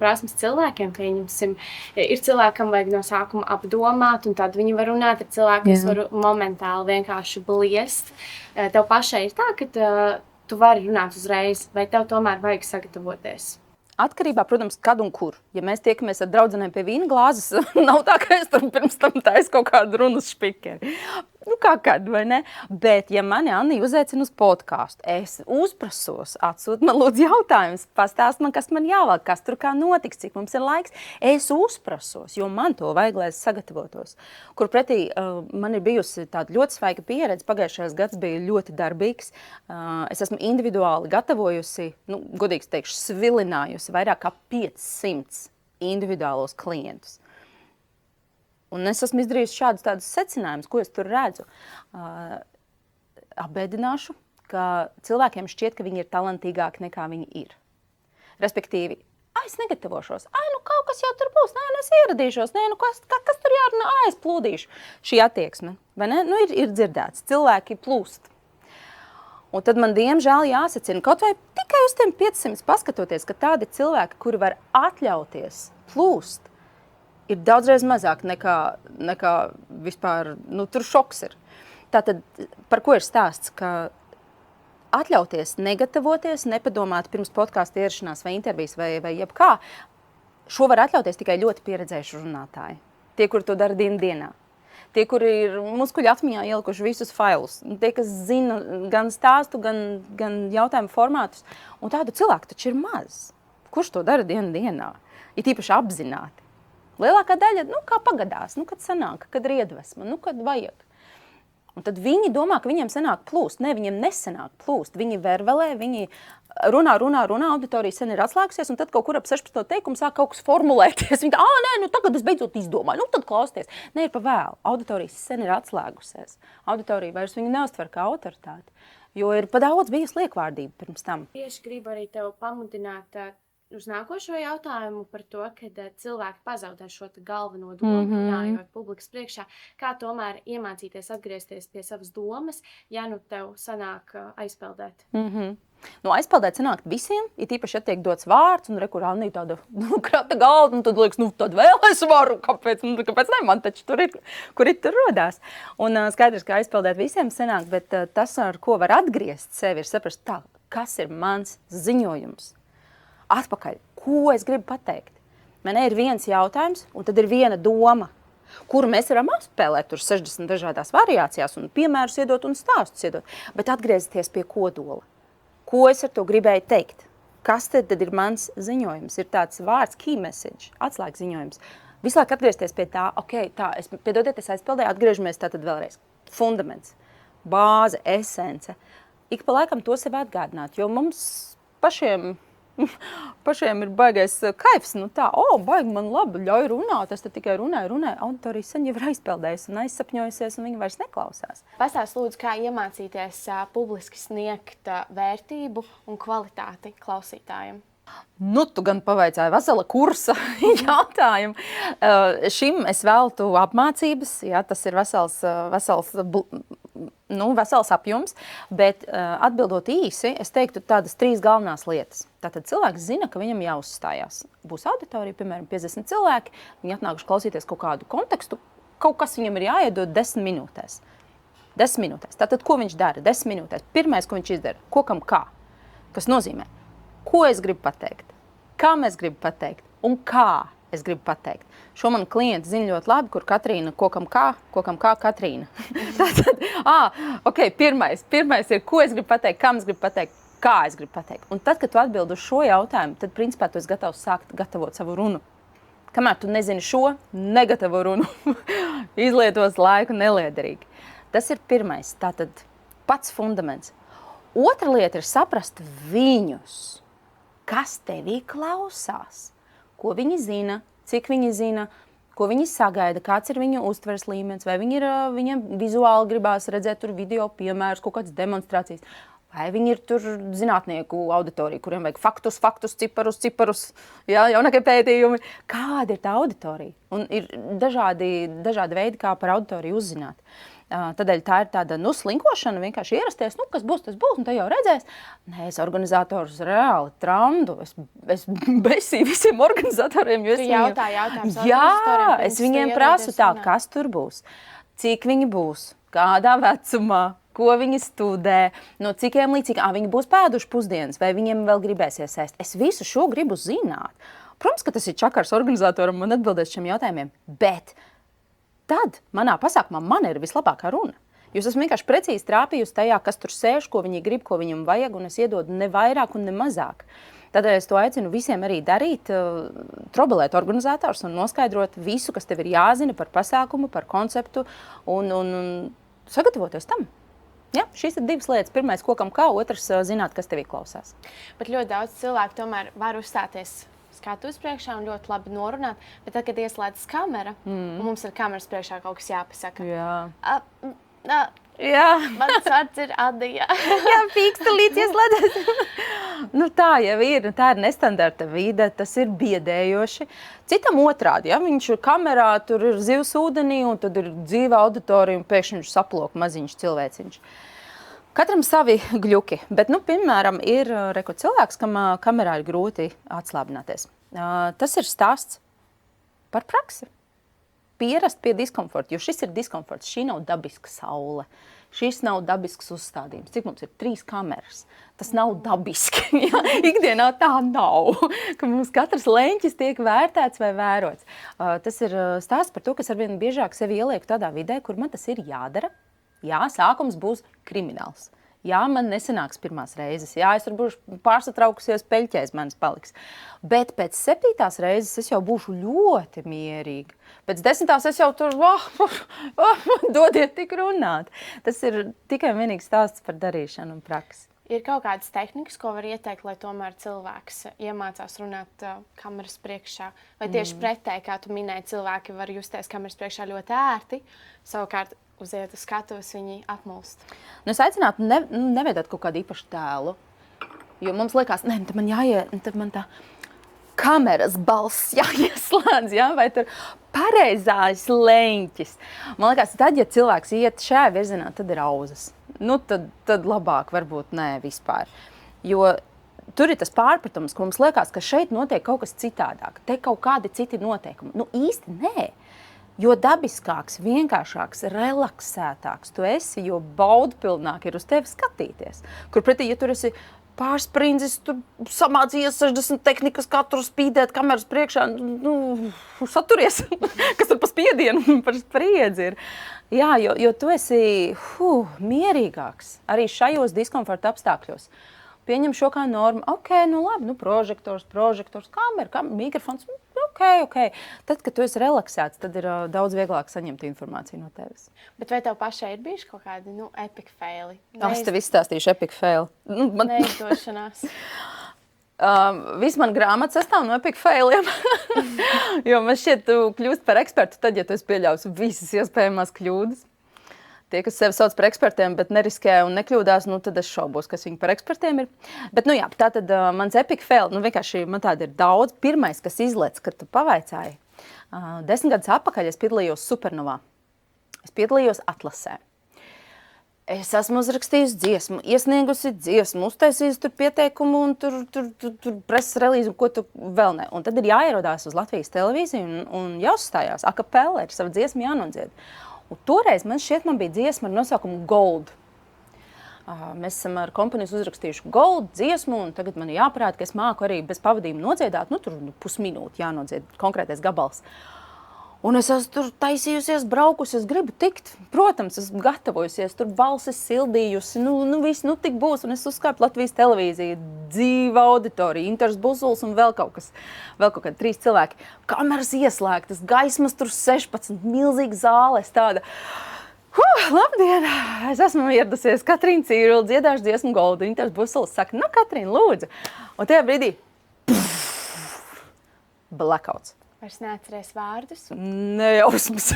prasmes cilvēkiem. Pieņemsim, ir cilvēkam vajag no sākuma apdomāt, un tad viņi var runāt ar cilvēku, kas var momentāli vienkārši bliest. Tev pašai ir tā, ka tu vari runāt uzreiz, vai tev tomēr vajag sagatavoties? Atkarībā, protams, kad un kur. Ja mēs tiekamies ar draudzenēm pie vīna glāzes, nav tā, ka es tur pirms tam taisu kaut kādu runas špikeri. Nu, kā kad, vai ne? Bet, ja mani Anni uzaicina uz podcastu, es uzprasos, atsūt man lūdzu jautājumus, pastāst man, kas man jāvelk, kas tur kā notiks, cik mums ir laiks. Es uzprasos, jo man to vajag, lai es sagatavotos. Kur pretī man ir bijusi tāda ļoti svaiga pieredze, pagājušais gads bija ļoti darbīgs. Es esmu individuāli gatavojusi, godīgi teikšu, svilinājusi vairāk kā 500 individuālos klientus. Un es esmu izdarījusi šādus tādus secinājumus, ko es tur redzu. Apbēdināšu, ka cilvēkiem šķiet, ka viņi ir talantīgāki nekā viņi ir. Respektīvi, es negatavošos, kaut kas jau tur būs, es ieradīšos, kas tur jārunā, es plūdīšu. Šī attieksme, vai ne? Ir dzirdēts, cilvēki plūst. Un tad man diemžēl jāsacina, kaut vai tikai uz tiem 500 paskatoties, ka tādi cilvēki, kuri var atļauties plūst, ir daudzreiz mazāk nekā vispār, tur šoks ir. Tātad, par ko ir stāsts, ka atļauties, negatavoties, nepadomāt pirms podkāsta ierašanās vai intervijas vai jebkā, šo var atļauties tikai ļoti pieredzējuši runātāji. Tie, kuri to dara dienā. Tie, kuri ir muskuļu atmiņā ielikuši visus failus. Tie, kas zina gan stāstu, gan jautājumu formātus. Un tādu cilvēku taču ir maz. Kurš to dara dienā? Ir tīpaši apzināti. Lielākā daļa, kā pagadās, kad sanāk, kad ir iedvesma, kad vajag. Un tad viņi domā, ka viņiem sanāk plūst. Ne, viņiem nesanāk plūst. Viņi vervelē, viņi runā, auditorija sen ir atslēgusies, un tad kaut kur ap 16. teikumu sāk kaut kas formulēties. Viņi tā, tagad es beidzot izdomāju, tad klausties. Nē, ir pa vēlu. Auditorija sen ir atslēgusies. Auditorija vairs viņu neuztver kā autoritāti, jo ir pa daudz bijusi liekvārdība pirms tam. Tieši gribu arī tev pamudināt uz nākošo jautājumu par to, kad cilvēki pazaudē šo galveno domu, runājot publikas priekšā, kā tomēr iemācīties atgriezties pie savas domas, ja tev sanāk aizpeldēt. Aizpeldēt sanāk visiem, ir tīpaši, ja tiek dots vārds, un rekurānī tāda krata galda, un tad liekas, tad vēl es varu, kāpēc ne, man taču tur ir, kur ir tur rodās. Un skaidrs, ka aizpeldēt visiem sanāk, bet tas, ar ko var atgriezt sevi, ir saprast tā, kas ir mans ziņojums. Atpakaļ, ko es gribu pateikt. Man ir viens jautājums, un tad ir viena doma, kuru mēs varam apspēlēt tur 60 dažādās variācijās, un piemērus iedot un stāstus iedot, bet atgriezties pie kodola. Ko es ar to gribēju teikt? Kas tad ir mans ziņojums? Ir tāds vārds key message, atslēgas ziņojums. Visu laiku atgriezties pie tā, piedodiet, es aizpildēju, atgriežamies tātad vēlreiz. Fundaments, bāze, esence. Ik pa laikam to sev atgādināt, jo mums pašiem ir baigais kaifs, baigi man labi, ļauj runāt, es te tikai runāju, auditorija sen jau ir aizpeldējusi un aizsapņojusies, un viņi vairs neklausās. Pastāst lūdzu, kā iemācīties publiski sniegt vērtību un kvalitāti klausītājiem? Tu gan pavaicāji vesela kursa jautājumu. Šim es veltu apmācības, tas ir vesels apjoms, bet atbildot īsi, es teiktu tādas 3 galvenās lietas. Tātad cilvēks zina, ka viņam jāuzstājās. Būs auditorija, piemēram, 50 cilvēki, viņi atnākuši klausīties kaut kādu kontekstu, kaut kas viņam ir jāiedod 10 minūtēs. 10 minūtēs. Tātad, ko viņš dara 10 minūtēs? Pirmais, ko viņš izdara, ko kam kā. Kas nozīmē, ko es gribu pateikt, kam es gribu pateikt un kā es gribu pateikt. Šo man klienti zina ļoti labi, kur Katrīna, ko kam kā Katrīna. Tātad, pirmais ir, ko es gribu pateikt, kam es gribu pateikt, kā es gribu pateikt. Un tad, kad tu atbildi uz šo jautājumu, tad principā tu esi gatavs sākt gatavot savu runu. Kamēr tu nezini šo, negatavo runu. Izlietos laiku neliederīgi. Tas ir pirmais, tātad pats fundaments. Otra lieta ir saprast viņus, kas tevī klausās, ko viņi zina, cik viņi zina, ko viņi sagaida, kāds ir viņu uztveres līmenis, vai viņiem vizuāli gribās redzēt tur video piemērus, kaut kādas demonstrācijas, vai viņi ir tur zinātnieku auditorija, kuriem vajag faktus, ciparus, jaunākie pētījumi. Kāda ir tā auditorija? Un ir dažādi veidi, kā par auditoriju uzzināt. Tādēļ tā ir tāda slinkošana, vienkārši ierasties, kas būs, tas būs, un te jau redzēs. Nē, es organizatorus reāli trandu, es besīju visiem organizatoriem. Tu jautājums Jā, es viņiem prasu tā, kas tur būs, cik viņi būs, kādā vecumā, ko viņi studē, no cikiem līdz cikiem, viņi būs pēduši pusdienas, vai viņiem vēl gribēsies ēst. Es visu šo gribu zināt. Protams, ka tas ir čakars organizatoram un atbildēt šiem jautājumiem, bet tad manā pasākumā man ir vislabākā runa. Jūs esmu vienkārši precīzi trāpījusi tajā, kas tur sēž, ko viņi grib, ko viņam vajag, un es iedodu ne vairāk un ne mazāk. Tādēļ es to aicinu visiem arī darīt, trobelēt organizatorus un noskaidrot visu, kas tev ir jāzina par pasākumu, par konceptu un sagatavoties tam. Ja, šīs ir 2 lietas. Pirmais, ko kam kā, otrs zināt, kas tevī klausās. Bet ļoti daudz cilvēku tomēr var uzstāties skatuves priekšā un ļoti labi norunāt, bet tad, kad ieslēdzas kamera, un mums ir kameras priekšā kaut kas jāpasaka. Jā. Mans vārds ir Adija. Jā, pīkstulīts ieslēdzas. Tā jau ir, tā ir nestandarta vide, tas ir biedējoši. Citam otrādi, ja viņš ir kamerā, tur ir zivs ūdenī, un tad ir dzīva auditorija, un pēkšņi viņš saplok maziņš cilvēciņš. Katram savi gļuki, bet, piemēram, ir cilvēks, kam kamerā ir grūti atslābināties. Tas ir stāsts par praksi. Pierast pie diskomforta, jo šis ir diskomforts. Šī nav dabiska saule. Šis nav dabisks uzstādījums. Cik mums ir 3 kameras? Tas nav dabiski. Ja? Ikdienā tā nav, ka mums katrs leņķis tiek vērtēts vai vērots. Tas ir stāsts par to, kas arvien biežāk sevi ielieku tādā vidē, kur man tas ir jādara. Jā, sākums būs krimināls. Jā, man nesanāks pirmās reizes. Jā, es varbūt pārsatraukusies, peļķēs manis paliks. Bet pēc 7. reizes es jau būšu ļoti mierīga. Pēc 10. es jau tur, dodiet tik runāt. Tas ir tikai vienīgi stāsts par darīšanu un praksi. Ir kaut kādas tehnikas, ko var ieteikt, lai tomēr cilvēks iemācās runāt kameras priekšā? Vai tieši pretēji, kā tu minēji, cilvēki var justies kameras priekšā ļoti ērti, savukārt uziet uz skatuves, viņi apmulst? Es aicinātu neveidot kaut kādu īpašu tēlu, jo mums liekas, tad man tā kameras balss jāieslēdz, ja? Vai tur pareizais leņķis. Man liekas, tad, ja cilvēks iet šajā virzienā, tad ir auzas. Tad labāk varbūt nē vispār. Jo tur ir tas pārpratums, ka mums liekas, ka šeit notiek kaut kas citādāk. Te kaut kādi citi noteikumi. Īsti nē. Jo dabiskāks, vienkāršāks, relaksētāks tu esi, jo baudpilnāk ir uz tevi skatīties. Kur pretī, ja tur esi pārsprindzis, tur samācījies 60 tehnikas, kā tur spīdēt kameras priekšā, saturies, kas tur pa spiedienu, par spriedzi ir. Jā, jo tu esi mierīgāks arī šajos diskomforta apstākļos. Pieņem šo kā normu, labi, prožektors, kamera, mikrofons, ok. Tad, kad tu esi relaksēts, tad ir daudz vieglāk saņemt informāciju no tevis. Bet vai tev pašai ir bijuši kaut kādi, epic faili? Es tev izstāstīšu epic faili. Neizdošanās. Viss man grāmata sastāv no epic failiem. Jo man šķiet, tu kļūst par ekspertu tad, ja tu esi pieļaus visas iespējamās kļūdas. Tie, kas sevi sauc par ekspertiem, bet neriskē un nekļūdās, tad es šaubos, kas viņi par ekspertiem ir. Bet, tātad mans epic fail, vienkārši man tāda ir daudz. Pirmais, kas izlec, kad tu pavaicāji, 10 gadus atpakaļ es piedalījos Supernovā. Es piedalījos atlasē. Es esmu uzrakstījusi dziesmu, iesniegusi dziesmu, uztaisījusi tur pieteikumu un tur preses relīzi un ko tu vēl ne. Un tad ir jāierodās uz Latvijas televīziju un jāuzstājās. Akapella ir sava dziesma jānodzied. Un toreiz man bija dziesma ar nosaukumu Gold. Mēs esam ar komponijas uzrakstījuši Gold dziesmu, un tagad man ir jāparāda, ka es māku arī bez pavadījuma nodziedāt, tur pusminūti jānodzied konkrētais gabals. Un es esmu tur taisījusies, braukusi, es gribu tikt. Protams, esmu gatavojusies, tur balsis sildījusi, viss, tik būs. Un es uzskāpu Latvijas televīziju, dzīva auditorija, Inters Buzuls un vēl kaut kādi 3 cilvēki. Kameras ieslēgtas, gaismas tur 16, milzīga zāle, es tāda. Labdien! Es esmu ieradusies Katrīna Cīrula, dziedāšu dziesmu Goldu. Inters Buzuls saka, Katrīna, lūdzu. Un tajā brīdī blackouts. Vairs neatceries vārdus? Nejausmas.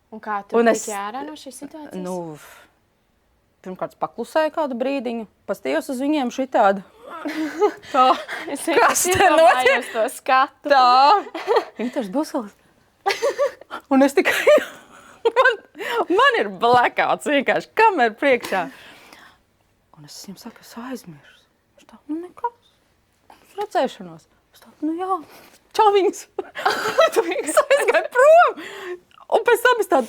Un kā tu tiki ārā no šīs situācijas? Pirmkārt paklusēju kādu brīdiņu, pastījos uz viņiem šitādu. Tā. Kas te notiek? To skatu. Tā. Inters Buzuls. Un es tikai... man ir blackouts vienkārši, kamera priekšā. Un es viņam saku, es aizmirsu. Viņš tā, nekas. Uz redzēšanos. Es tā, jā. Čaviņas. Tu aizgāji prom. Un pēc tam es tādu,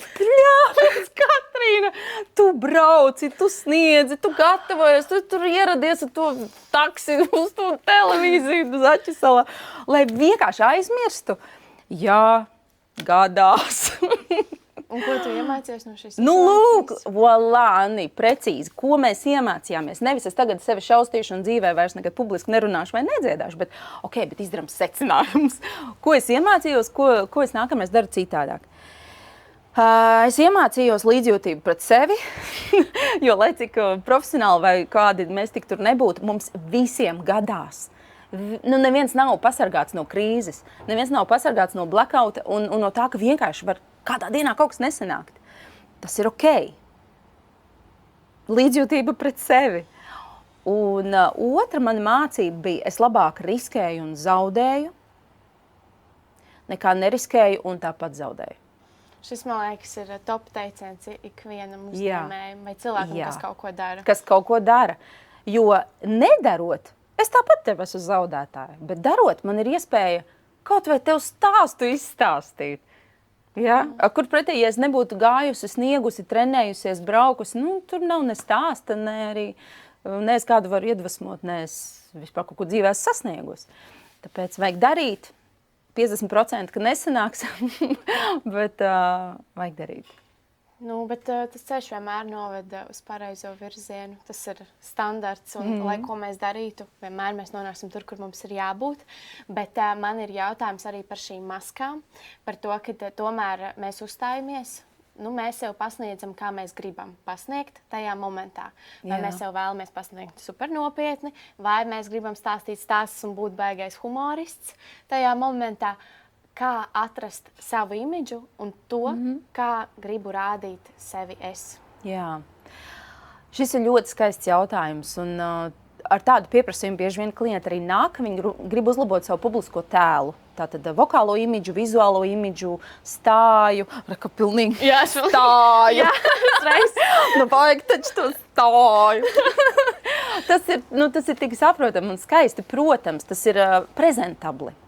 Katrīna, tu brauci, tu sniedzi, tu gatavojies, tu tur ieradies ar to taksi uz to televīziju, uz Aķisalā, lai vienkārši aizmirstu. Jā, gadās. Un ko tu iemācījies no šīs situācijas? Lūk, voilà, Anni, precīzi, ko mēs iemācījāmies. Nevis es tagad sevi šaustīšu un dzīvē vairs nekad publiski nerunāšu vai nedziedāšu, bet izdaram secinājumus. Ko es iemācījos, ko es nākamais daru citādāk. Es iemācījos līdzjūtību pret sevi, jo lai cik profesionāli vai kādi mēs tik tur nebūtu, mums visiem gadās. neviens nav pasargāts no krīzes, neviens nav pasargāts no blackouta un no tā, ka vienkārši var kādā dienā kaut kas nesanākt. Tas ir ok. Līdzjūtība pret sevi. Un otra mana mācība bija, es labāk riskēju un zaudēju, nekā neriskēju un tāpat zaudēju. Šis, man liekas, ir top teiciens ikvienam uzņēmējam vai cilvēkam, kas kaut ko dara. Kas kaut ko dara. Jo nedarot, es tāpat tev esmu zaudētāja, bet darot, man ir iespēja kaut vai tev stāstu izstāstīt. Ja? Kur pretēji, ja es nebūtu gājusi, sniegusi, trenējusies, braukusi, tur nav ne stāsta, ne arī ne es kādu varu iedvesmot, ne es vispār kaut ko dzīvē esmu sasniegusi. Tāpēc vajag darīt 50%, ka nesanāks, bet vajag darīt. Bet tas ceļš vienmēr noved uz pareizo virzienu. Tas ir standarts, un lai ko mēs darītu, vienmēr mēs nonāksim tur, kur mums ir jābūt. Bet man ir jautājums arī par šīm maskām, par to, ka tomēr mēs uzstājamies, mēs sev pasniedzam, kā mēs gribam pasniegt tajā momentā. Vai mēs sev vēlamies pasniegt super nopietni, vai mēs gribam stāstīt stāstus un būt baigais humorists tajā momentā. Kā atrast savu imidžu un to, kā gribu rādīt sevi es? Jā. Šis ir ļoti skaists jautājums. Un, ar tādu pieprasījumu bieži vien klienti arī nāk, viņi grib uzlabot savu publisko tēlu. Tātad vokālo imidžu, vizuālo imidžu, stāju. Raka pilnīgi stāju. Vajag taču to stāju. Tas ir tik saprotami un skaisti. Protams, tas ir prezentabli.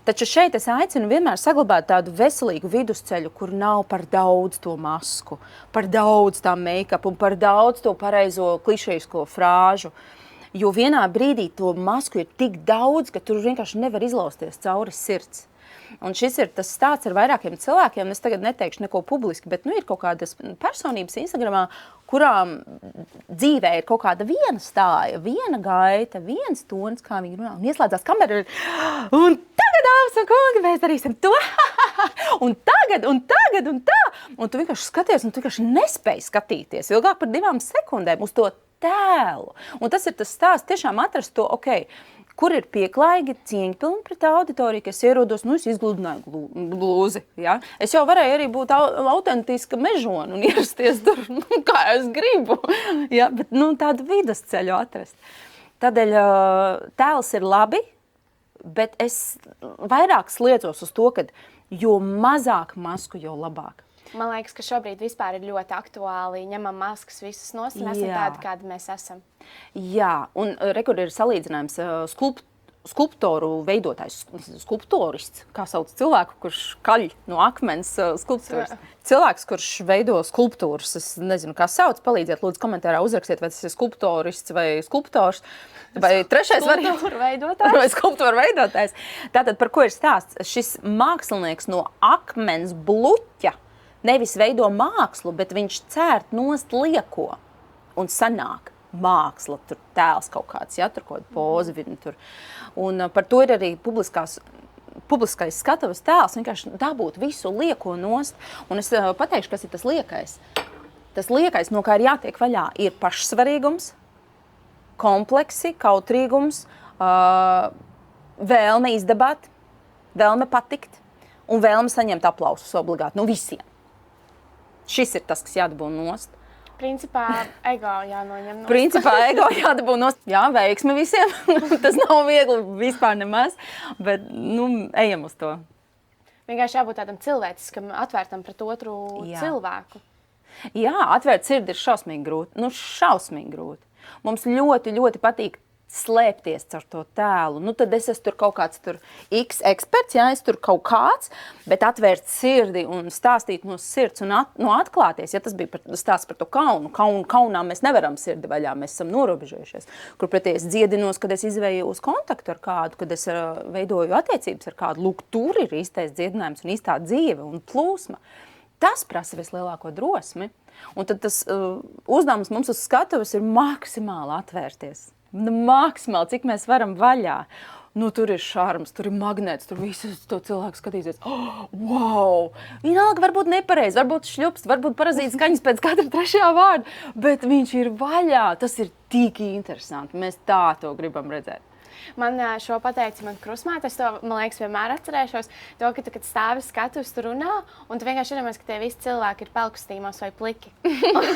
Taču šeit es aicinu vienmēr saglabāt tādu veselīgu vidusceļu, kur nav par daudz to masku, par daudz tā make-up un par daudz to pareizo klišejisko frāžu. Jo vienā brīdī to masku ir tik daudz, ka tur vienkārši nevar izlausties cauri sirds. Un šis ir tas stāsts ar vairākiem cilvēkiem. Es tagad neteikšu neko publiski, bet ir kaut kādas personības Instagramā, kurām dzīvē ir kaut kāda viena stāja, viena gaita, viens tons, kā viņi runā. Un ieslēdzās kamera un tagad, dāmas un kungi, mēs darīsim to. Un tagad, un tā. Un tu vienkārši skaties, un tu vienkārši nespēji skatīties ilgāk par 2 sekundēm uz to tēlu. Un tas ir tas stāsts tiešām atrast to, kur ir pieklājīgi, cieņpilni pret auditoriju, ka es ierodos, es izgludināju blūzi. Ja? Es jau varēju arī būt autentiska mežona un ierasties tur, kā es gribu. Ja? Bet tādu vidusceļu atrast. Tādēļ tēls ir labi, bet es vairāk sliecos uz to, ka jo mazāk masku, jo labāk. Man liekas, ka šobrīd vispār ir ļoti aktuāli. Ņemam maskas visus nost un esam tādi, kādi mēs esam. Jā, un rekur ir salīdzinājums skulptoru veidotājs, skulptorists, kā sauc cilvēku, kurš kaļ no akmens skulptūras. Cilvēks, kurš veido skulptūras, es nezinu, kā sauc, palīdziet, lūdzu, komentārā uzrakstiet, vai tas ir skulptorists vai skulptors. Vai trešais vai skulptūra veidotājs. Tātad, par ko ir stāsts? Šis mākslinieks no akmens bluķa nevis veido mākslu, bet viņš cērt nost lieko un sanāk māksla, tur tēls kaut kāds, ja, tur kaut kāda poza viņa tur. Un par to ir arī publiskais skatavas tēls, vienkārši dabūt visu lieko nost. Un es pateikšu, kas ir tas liekais. Tas liekais, no kā ir jātiek vaļā, ir pašsvarīgums, kompleksi, kautrīgums, vēlme izdabāt, vēlme patikt un vēlme saņemt aplausus obligāti no visiem. Šis ir tas, kas jādabū nost. Principā ego jānoņem nost. Principā ego jādabū nost. Jā, veiksme visiem. Tas nav viegli vispār nemaz, bet ejam uz to. Vienkārši jābūt tādam cilvēciskam, atvērtam pret otru cilvēku. Jā, atvērt sirdi ir šausmīgi grūti. Šausmīgi grūti. Mums ļoti, ļoti patīk slēpties ar to tēlu. Tad es esmu tur kaut kāds X eksperts, ja es tur kaut kāds, bet atvērt sirdi un stāstīt no sirds un atklāties, ja tas bija stāsts par to kaunu. Kaunā mēs nevaram sirdi vaļā, mēs esam norobežojušies. Kur pretī es dziedinos, kad es izvējos kontaktu ar kādu, kad es veidoju attiecības ar kādu. Lūk, tur ir īstais dziedinājums un īstā dzīve un plūsma. Tas prasa vislielāko drosmi. Un tad tas uzdevums mums uz skatuves ir maksimāli atvērties. Maksimāli, cik mēs varam vaļā. Tur ir šarms, tur ir magnēts, tur visi to cilvēku skatīsies. Wow! Vienalga varbūt nepareizi, varbūt šļups, varbūt parazīts skaņas pēc katra trešā vārda, bet viņš ir vaļā. Tas ir tik interesanti. Mēs tā to gribam redzēt. Man šo pateica man krustmāte. Es to, man liekas, vienmēr atcerēšos. To, ka tu, kad stāvi skatus, tu runā, un tu vienkārši iedomājies, ka tie visi cilvēki ir pelkustīmos vai pliki.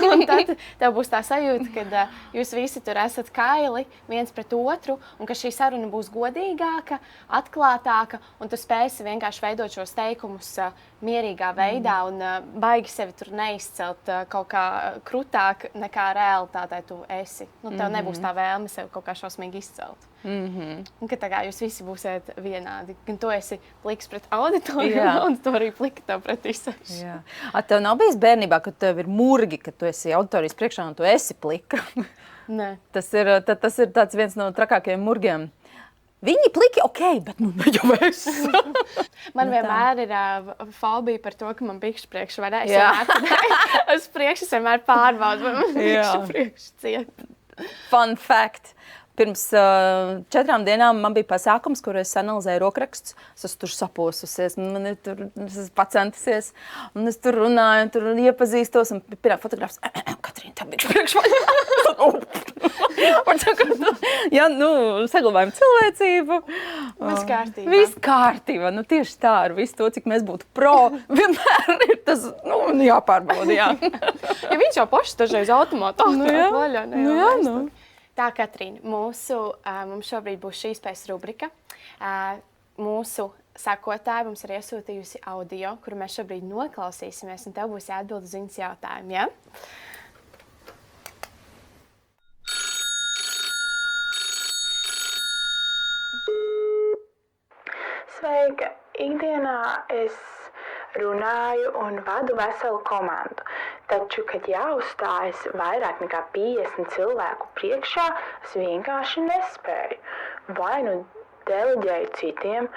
un tad tev būs tā sajūta, ka jūs visi tur esat kaili viens pret otru, un ka šī saruna būs godīgāka, atklātāka, un tu spēsi vienkārši veidot šos teikumus mierīgā veidā un baigi sevi tur neizcelt kaut kā krutāk nekā realitātē tu esi. Nu, tev nebūs tā vēlme sevi kaut kā šausmīgi izcelt. Un ka tā kā jūs visi būsiet vienādi. Gan tu esi pliks pret auditoriju, un tu arī plika tev pret izsaku. Tev nav bijis bērnībā, ka tev ir murgi, ka tu esi auditorijas priekšā un tu esi plika? Nē. Tas ir tāds viens no trakākajiem murgiem. Viņi pliki, bet nu jau es. Man vienmēr ir fobija par to, ka man bikšu priekšu var es priekšu vienmēr pārbaudu, vai man bikšu priekšu ciet. Fun fact. Pirms 4 dienām man bija pasākums, kur es analizēju rokrakstus. Es esmu tur saposusies, man ir tur, es esmu pacentusies, un es tur runāju, tur iepazīstos, un pirmā fotogrāfs, Katrīna, tā bija priekšvaļa. Jā, saglabājam cilvēcību. Viss kārtībā. Viss kārtībā, tieši tā ar visu to, cik mēs būtu pro. Vienmēr ir tas, jāpārbauda, jā. Ja viņš jau pašs dažreiz automātā vaļā. Tā, Katrīna, mums šobrīd būs šīs pēc rubrika. Mūsu sekotāji mums ir iesūtījusi audio, kuru mēs šobrīd noklausīsimies, un tev būs jāatbild uz viņas jautājumu, ja? Sveika! Ikdienā es runāju un vadu veselu komandu. Taču, kad jāuzstājas vairāk nekā 50 cilvēku priekšā, es vienkārši nespēju. Vai nu deleģēju citiem,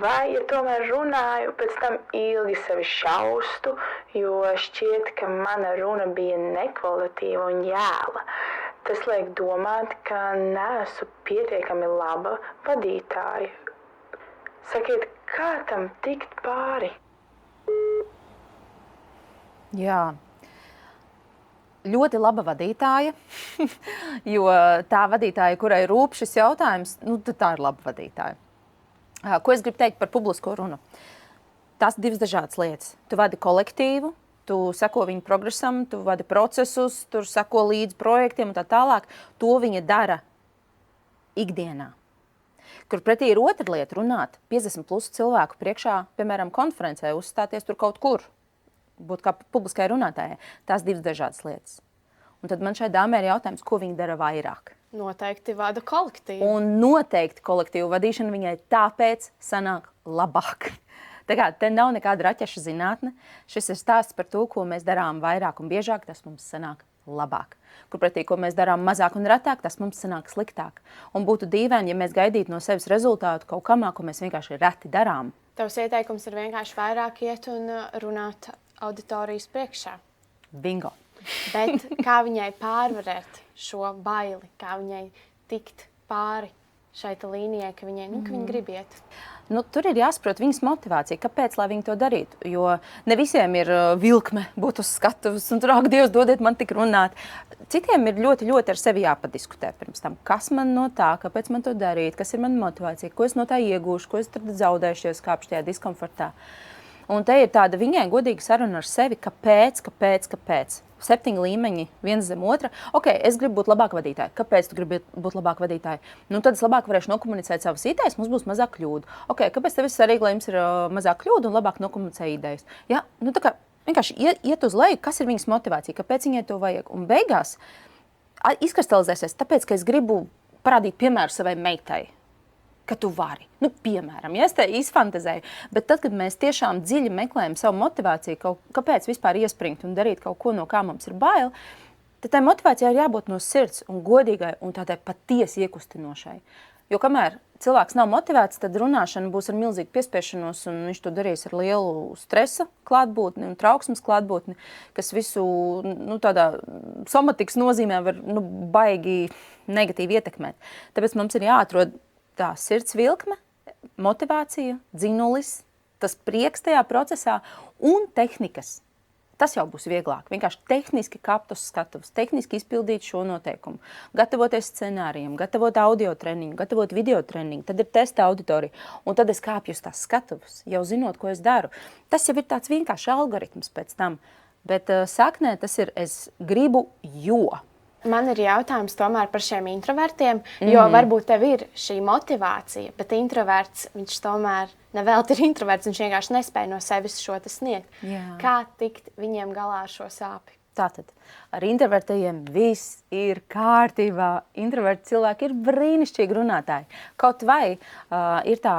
vai, ja tomēr runāju, pēc tam ilgi sevi šaustu, jo šķiet, ka mana runa bija nekvalitatīva un jēla. Tas liek domāt, ka neesmu pietiekami laba vadītāja. Sakiet, kā tam tikt pāri? Jā. Ļoti laba vadītāja, jo tā vadītāja, kurai rūp šis jautājums, tad tā ir laba vadītāja. Ko es gribu teikt par publisko runu? Tās 2 dažādas lietas. Tu vadi kolektīvu, tu seko viņu progresam, tu vadi procesus, tur seko līdz projektiem un tā tālāk. To viņa dara ikdienā. Kur pretī ir otra lieta runāt 50 plus cilvēku priekšā, piemēram, konferencē, uzstāties tur kaut kur. Būt kā publiskai runātājai. Tās 2 dažādas lietas. Un tad man šai dāmai ir jautājums, ko viņa dara vairāk. Noteikti vada kolektīvu. Un noteikti kolektīvu vadīšana viņai tāpēc sanāk labāk. Tā kā te nav nekāda raķeša zinātne. Šis ir stāsts par to, ko mēs darām vairāk un biežāk, tas mums sanāk labāk. Kur pretī, ko mēs darām mazāk un retāk, tas mums sanāk sliktāk. Un būtu dīvaini, ja mēs gaidītu no sevis rezultātu kaut kamā, ko mēs vienkārši reti darām. Tavs ieteikums ir vienkārši vairāk iet un runāt auditorijas priekšā. Bingo. Bet kā viņai pārvarēt šo baili, kā viņai tikt pāri šai līnijai, ka viņai, ka viņa grib iet? Tur ir jāsaprot viņas motivācija, kāpēc, lai viņi to darītu. Jo ne visiem ir vilkme būt uz skatuves un tur, ak, Dievs, dodiet man tik runāt. Citiem ir ļoti, ļoti ar sevi jāpadiskutē pirms tam. Kas man no tā, kāpēc man to darīt, kas ir mana motivācija, ko es no tā iegūšu, ko es tad zaudēšu, ja es kāpšu tajā diskomfortā. Un te ir tāda viņai godīga saruna ar sevi, kāpēc. 7 līmeņi, viens zem otra. Ok, es gribu būt labāka vadītāja. Kāpēc tu gribi būt labāka vadītāja? Tad es labāk varēšu nokomunicēt savas idejas, mums būs mazāk kļūdu. Ok, kāpēc tev ir svarīgi, lai jums ir mazāk kļūdu un labāk nokomunicē idejas? Ja? Tā kā vienkārši iet uz leju, kas ir viņas motivācija, kāpēc viņai to vajag. Un beigās izkristalizēsies, tāpēc, ka es gribu parādīt piemēru savai meitai. Ka tu vari. Piemēram, ja es te izfantazēju, bet tad, kad mēs tiešām dziļi meklējam savu motivāciju, kāpēc vispār iespringt un darīt kaut ko, no kā mums ir bail, tad tai motivācijai ir jābūt no sirds un godīgai un tādai patiesi iekustinošai. Jo kamēr cilvēks nav motivēts, tad runāšana būs ar milzīgu piespiešanos un viņš to darīs ar lielu stresa klātbūtni un trauksmes klātbūtni, kas visu tādā somatikas nozīmē var baigi negatīvi ietekmēt. Tāpēc mums ir jāatrod tā sirds vilkme, motivācija, dzinulis, tas prieks tajā procesā un tehnikas. Tas jau būs vieglāk. Vienkārši tehniski kapt uz skatuves, tehniski izpildīt šo noteikumu, gatavoties scenārijiem, gatavot audio treniņu, gatavot video treniņu, tad ir testa auditorija, un tad es kāpju uz tās skatuves, jau zinot, ko es daru. Tas jau ir tāds vienkārši algoritms pēc tam, bet saknē tas ir es gribu, jo. Man ir jautājums tomēr par šiem introvertiem, jo varbūt tev ir šī motivācija, bet introverts, viņš tomēr nevelti ir introverts, viņš vienkārši nespēja no sevis šo sniegt. Jā. Kā tikt viņiem galā ar šo sāpi? Tātad, ar introvertējiem viss ir kārtībā. Introverti cilvēki ir brīnišķīgi runātāji. Kaut vai ir tā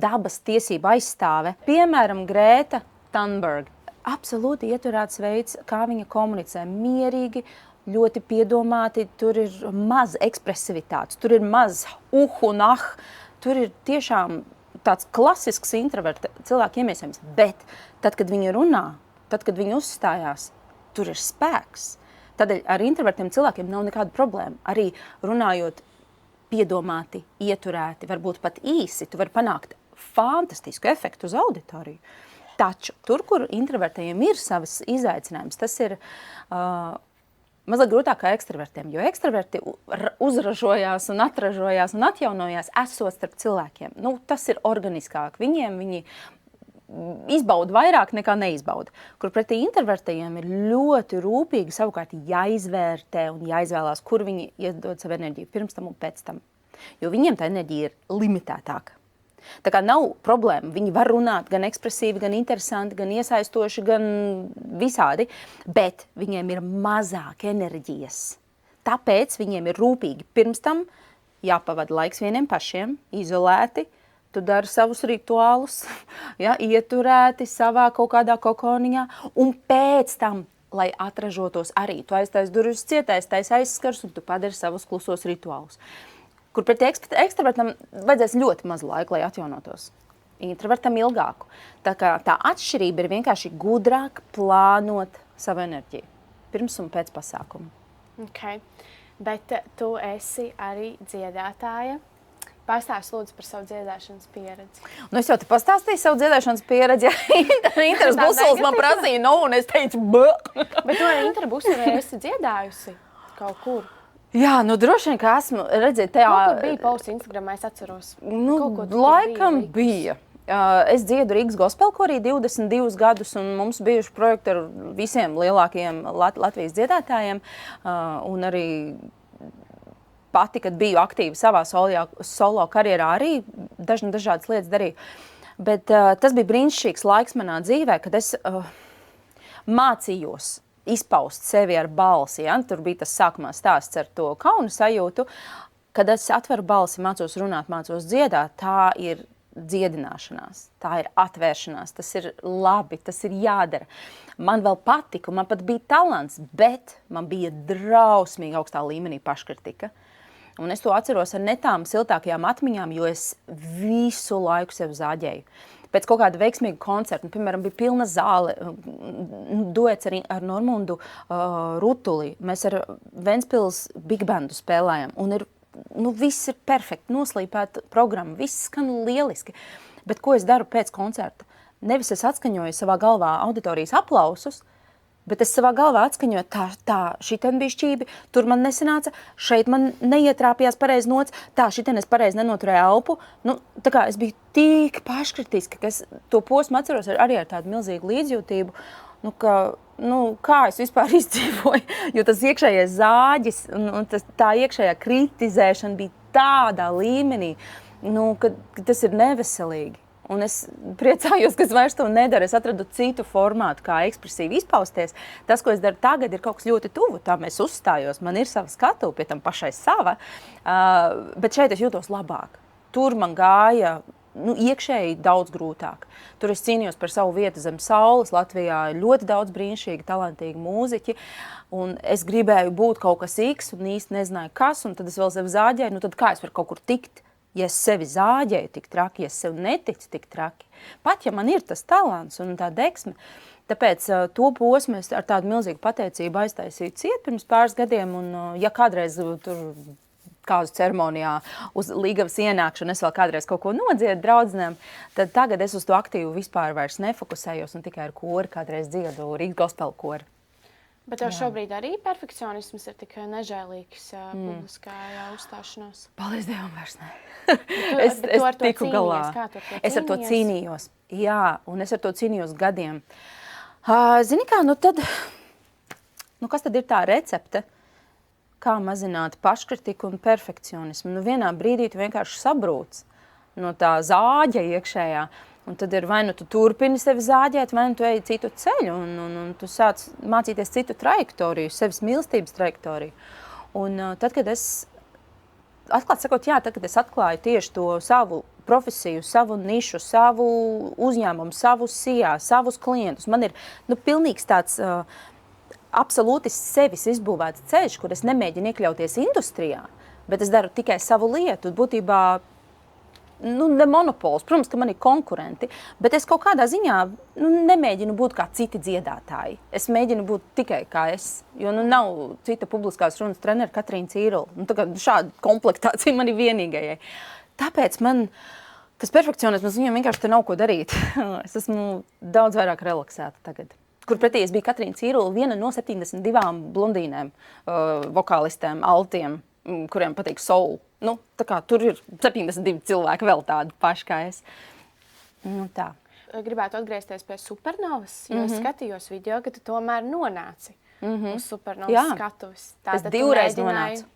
dabas tiesība aizstāve, piemēram, Grēta Thunberg. Absolūti ieturēts veids, kā viņa komunicē mierīgi, ļoti piedomāti, tur ir maz ekspresivitātes, tur ir maz un tur ir tiešām tāds klasisks introverta cilvēku iemiesojums. Bet tad, kad viņi runā, tad, kad viņi uzstājās, tur ir spēks. Tādēļ ar introvertiem cilvēkiem nav nekāda problēma. Arī runājot piedomāti, ieturēti, varbūt pat īsi, tu vari panākt fantastisku efektu uz auditoriju. Taču tur, kur introvertējiem ir savas izaicinājums, tas ir mazliet grūtāk kā ekstravertiem, jo ekstraverti uzražojās un atražojās un atjaunojās esot starp cilvēkiem. Nu, tas ir organiskāk. Viņi izbauda vairāk nekā neizbauda. Kur pretī introvertējiem ir ļoti rūpīgi savukārt jāizvērtē un jāizvēlās, kur viņi iedod savu enerģiju pirms tam un pēc tam. Jo viņiem tā enerģija ir limitētāka. Tā kā nav problēma. Viņi var runāt gan ekspresīvi, gan interesanti, gan iesaistoši, gan visādi, bet viņiem ir mazāk enerģijas. Tāpēc viņiem ir rūpīgi pirms tam jāpavada laiks vieniem pašiem, izolēti, tu dari savus rituālus, ja, ieturēti savā kaut kādā kokoniņā, un pēc tam, lai atražotos arī, tu aiztais durvis cietais, aizskars, un tu padari savus klusos rituālus. Kur pretī ekstravertam vajadzēs ļoti mazu laiku, lai atjaunotos. Introvertam ilgāku. Tā kā tā atšķirība ir vienkārši gudrāk plānot savu enerģiju pirms un pēc pasākuma. Okay. Bet tu esi arī dziedātāja. Pastāsti lūdzu par savu dziedāšanas pieredzi. Nu, es jau te pastāstīju savu dziedāšanas pieredzi, ja Interas Busuls man prasīja, un es teicu, Bet tu ar Interu Busuli esi dziedājusi kaut kur? Jā, nu droši vien, ka esmu, redziet, tajā... Kaut kur bija posts Instagramā, es atceros. Nu, laikam bija. Es dziedu Rīgas gospelkorī 22 gadus, un mums bijuši projekti ar visiem lielākajiem Latvijas dziedātājiem, un arī pati, kad biju aktīva savā solo karjerā, arī dažādas lietas darīju. Bet tas bija brīnišķīgs laiks manā dzīvē, kad es mācījos izpaust sevi ar balsi. Ja? Tur bija tas sākumā stāsts ar to kaunu sajūtu. Kad es atveru balsi, mācos runāt, mācos dziedāt, tā ir dziedināšanās, tā ir atvēršanās, tas ir labi, tas ir jādara. Man vēl patika, man pat bija talants, bet man bija drausmīgi augstā līmenī paškritika. Un es to atceros ar netām siltākajām atmiņām, jo es visu laiku sev zāģēju. Pēc kaut kāda veiksmīga koncerta, piemēram, bija pilna zāle, duets ar Normundu Rutuli. Mēs ar Ventspils Big Bandu spēlējam, un viss ir perfekti, noslīpēta programma, viss skan lieliski. Bet ko es daru pēc koncerta? Nevis es atskaņoju savā galvā auditorijas aplausus, bet es savā galvā atskaņoju, šitien bija šķībi, tur man nesanāca, šeit man neietrāpījās pareizi nots, šitien es pareizi nenoturēju elpu. Nu, tā kā es biju tik paškritiski, ka es to posmu atceros arī ar tādu milzīgu līdzjūtību, kā es vispār izdzīvoju, jo tas iekšējais zāģis un tā iekšējā kritizēšana bija tādā līmenī, ka tas ir neveselīgi. Un es priecājos, ka es vairs to nedaru. Es atradu citu formātu, kā ekspresīvi izpausties. Tas, ko es daru tagad, ir kaut kas ļoti tuvu. Tā mēs uzstājos. Man ir sava skatuve, pie tam pašai sava. Bet šeit es jūtos labāk. Tur man gāja iekšēji daudz grūtāk. Tur es cīnījos par savu vietu zem saules. Latvijā ir ļoti daudz brīnišķīgi, talantīgi mūziķi. Un es gribēju būt kaut kas X un īsti nezināju kas. Un tad es vēl sev zāģēju. Tad kā es varu kaut kur tikt? Ja es sevi zāģēju tik traki, ja es sev neticu tik traki. Pat ja man ir tas talants un tā deksme. Tāpēc to posmu es ar tādu milzīgu pateicību aiztaisīju ciet pirms pāris gadiem. Un ja kādreiz tur kāzu ceremonijā, uz līgavas ienākšanu, es vēl kādreiz kaut ko nodziedu draudzenēm, tad tagad es uz to aktīvu vispār vairs nefokusējos un tikai ar kori kādreiz dziedu Rīgas gospelu kori. Bet tev šobrīd arī perfekcionisms ir tik nežēlīgs publiskajā uzstāšanās? Paldies Dievam, vairs ne. Es tiku galā. Es ar to cīnījos. Jā, un es ar to cīnījos gadiem. Zini kā, kas tad ir tā recepte? Kā mazināt paškritiku un perfekcionismu? Vienā brīdī tu vienkārši sabrūc no tā zāģa iekšējā. Un tad ir vai nu tu turpini sevi zāģēt, vai nu tu eji citu ceļu un tu sāc mācīties citu trajektoriju, sevis mīlestības trajektoriju. Un tad, kad es, atklāt sakot, tad, kad es atklāju tieši to savu profesiju, savu nišu, savu uzņēmumu, savu sijā, savus klientus, man ir pilnīgs tāds absolūti sevis izbūvēts ceļš, kur es nemēģinu iekļauties industrijā, bet es daru tikai savu lietu. Būtībā ne monopols, protams, ka man ir konkurenti, bet es kaut kādā ziņā nemēģinu būt kā citi dziedātāji. Es mēģinu būt tikai kā es, jo nav cita publiskās runas trenera Katrīna Cīrula. Šāda komplektācija man ir vienīgajai. Tāpēc man tas perfekcionisms, viņam vienkārši te nav ko darīt. Es esmu daudz vairāk relaksēta tagad. Kur pretī es biju Katrīna Cīrula, viena no 72 blondīnēm, vokālistēm, altiem, kuriem patīk soul. Tur ir 72 cilvēki vēl tādi paši kā es. Tā. Gribētu atgriezties pie Supernovas, jo es skatījos video, ka tu tomēr nonāci uz Supernovas skatuves. Es divreiz nonācu.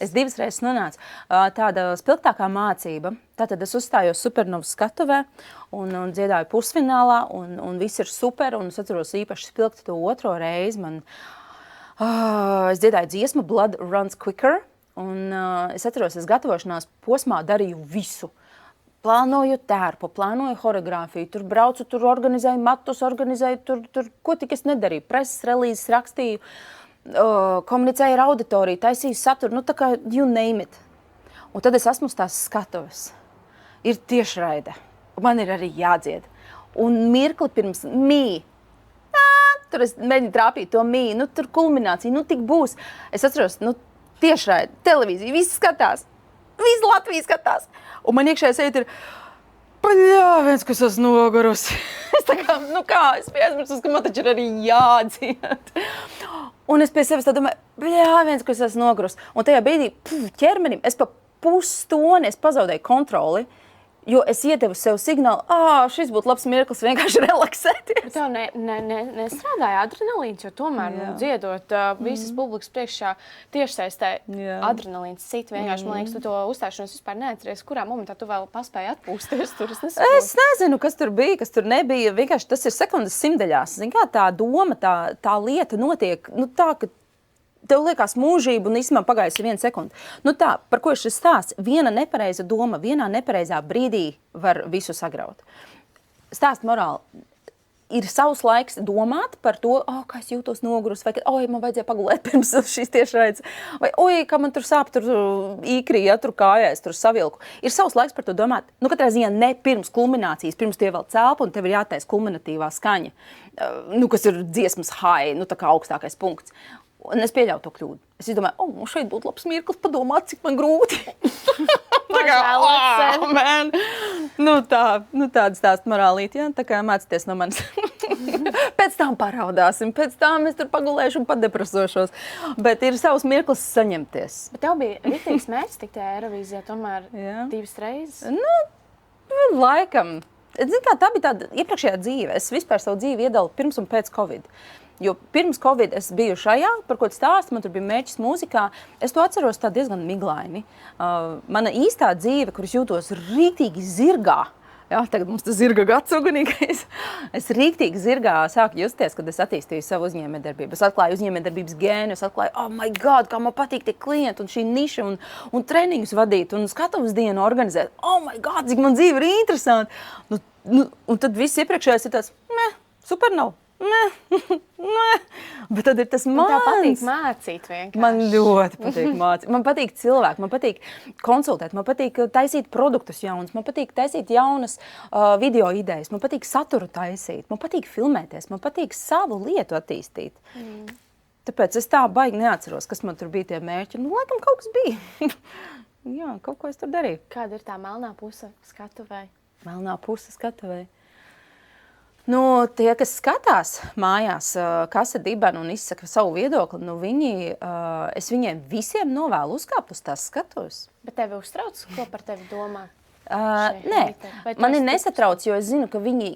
Es divas reizes nonācu. Tāda spilgtākā mācība. Tātad es uzstājos Supernovas skatuvē un dziedāju pusfinālā, un viss ir super, un es atceros īpaši spilgti to otro reizi. Es dziedāju dziesmu Blood Runs Quicker, un es atceros, es gatavošanās posmā darīju visu. Plānoju tērpu, plānoju horeogrāfiju, tur braucu, tur organizēju matus, tur ko tik es nedarīju. Preses relīzes rakstīju, komunicēju ar auditoriju, taisīju saturu, tā kā you name it. Un tad es esmu uz tās skatuves. Ir tiešraide. Man ir arī jādzied. Un mirkli pirms tur es mēģinu trāpīt to tur kulminācija, tik būs. Es atceros, tiešraide, televīzija, visi skatās. Visi Latvija skatās. Un man iekšējā sēta ir, viens, kas esmu nogurusi. Es es biju aizmirsus, ka man taču ir arī jādzied. Un es pie sevis domāju, viens, kas esmu nogurusi. Un tajā brīdī ķermenim, es pa pusstoni pazaudēju kontroli, jo es iedevu sev signālu, šis būtu labs mirklis vienkārši relaksēties. Bet tev nestrādāja adrenalīns, jo tomēr dziedot visas publikas priekšā tiešsaistē adrenalīns sit vienkārši. Man liekas, tu to uzstāšanos vispār neatceries. Kurā momentā tu vēl paspēji atpūsties tur? Es nezinu, kas tur bija, kas tur nebija. Vienkārši tas ir sekundes simtaļās. Zini, kā tā doma, tā lieta notiek, tā, ka tev liekas mūžība un īstenībā pagājusi 1 sekundi. Par ko ir šis stāsts? Viena nepareiza doma, vienā nepareizā brīdī var visu sagraut. Stāst morāli. Ir savs laiks domāt par to, kā es jūtos nogurus, vai man vajadzēja pagulēt pirms šīs tiešraides, vai kā man tur sāp, tur īkrī, tur kājās, tur savilku. Ir savs laiks par to domāt. Katrā ziņā ne pirms kulminācijas, pirms tu ievelc elpu un tev ir jātais kulminatīvā skaņa, kas ir dziesmas high, tā kā augstākais punkts. Un es pieļauju to kļūdu. Es domāju, šeit būtu labs mirklis padomāt, cik man grūti. Tāda stāsta morālīti, tā kā mācīties no manis. Pēc tam paraudāsim, pēc tam es tur pagulēšu un padepresošos. Bet ir savs mirklis saņemties. Bet tev bija rītīgs mērķis tikt Eirovīzijā tomēr 2 reizes? Laikam. Zini kā, tā bija tāda iepriekšējā dzīve. Es vispār savu dzīvi iedalu pirms un pēc Covid. Jo pirms Covid es biju šajā, par ko stāstu, man tur bija mērķis mūzikā. Es to atceros tā diezgan miglaini. Mana īstā dzīve, kur es jūtos rīktīgi zirgā, tagad mums tas zirga gads ugunīgais. Es rīktīgi zirgā sāku justies, kad es attīstīju savu uzņēmējdarbību. Es atklāju uzņēmējdarbības gēnu, es atklāju, oh my God, kā man patīk tie klienti un šī niša un treniņus vadīt un skatuves dienu organizēt. Oh my God, cik man dzīve ir interesanti. Un tad viss iepriekšējais ir tāds, super nav. Bet tad ir tas mans. Tā patīk mācīt vienkārši. Man ļoti patīk mācīt. Man patīk cilvēki, man patīk konsultēt, man patīk taisīt produktus jaunus, man patīk taisīt jaunas video idejas, man patīk saturu taisīt, man patīk filmēties, man patīk savu lietu attīstīt. Tāpēc es tā baigi neatceros, kas man tur bija tie mērķi. Nu, laikam kaut kas bija. Jā, kaut ko es tur darīju. Kāda ir tā melnā puse skatuvē? Melnā puse skatuvē. Nu, tie, kas skatās mājās, kasa dibenu un izsaka savu viedokli, nu es viņiem visiem novēlu uzkāpt uz tās skatuves. Bet tevi uztrauc, ko par tevi domā? Nē, mani nesatrauc, jo es zinu, ka viņi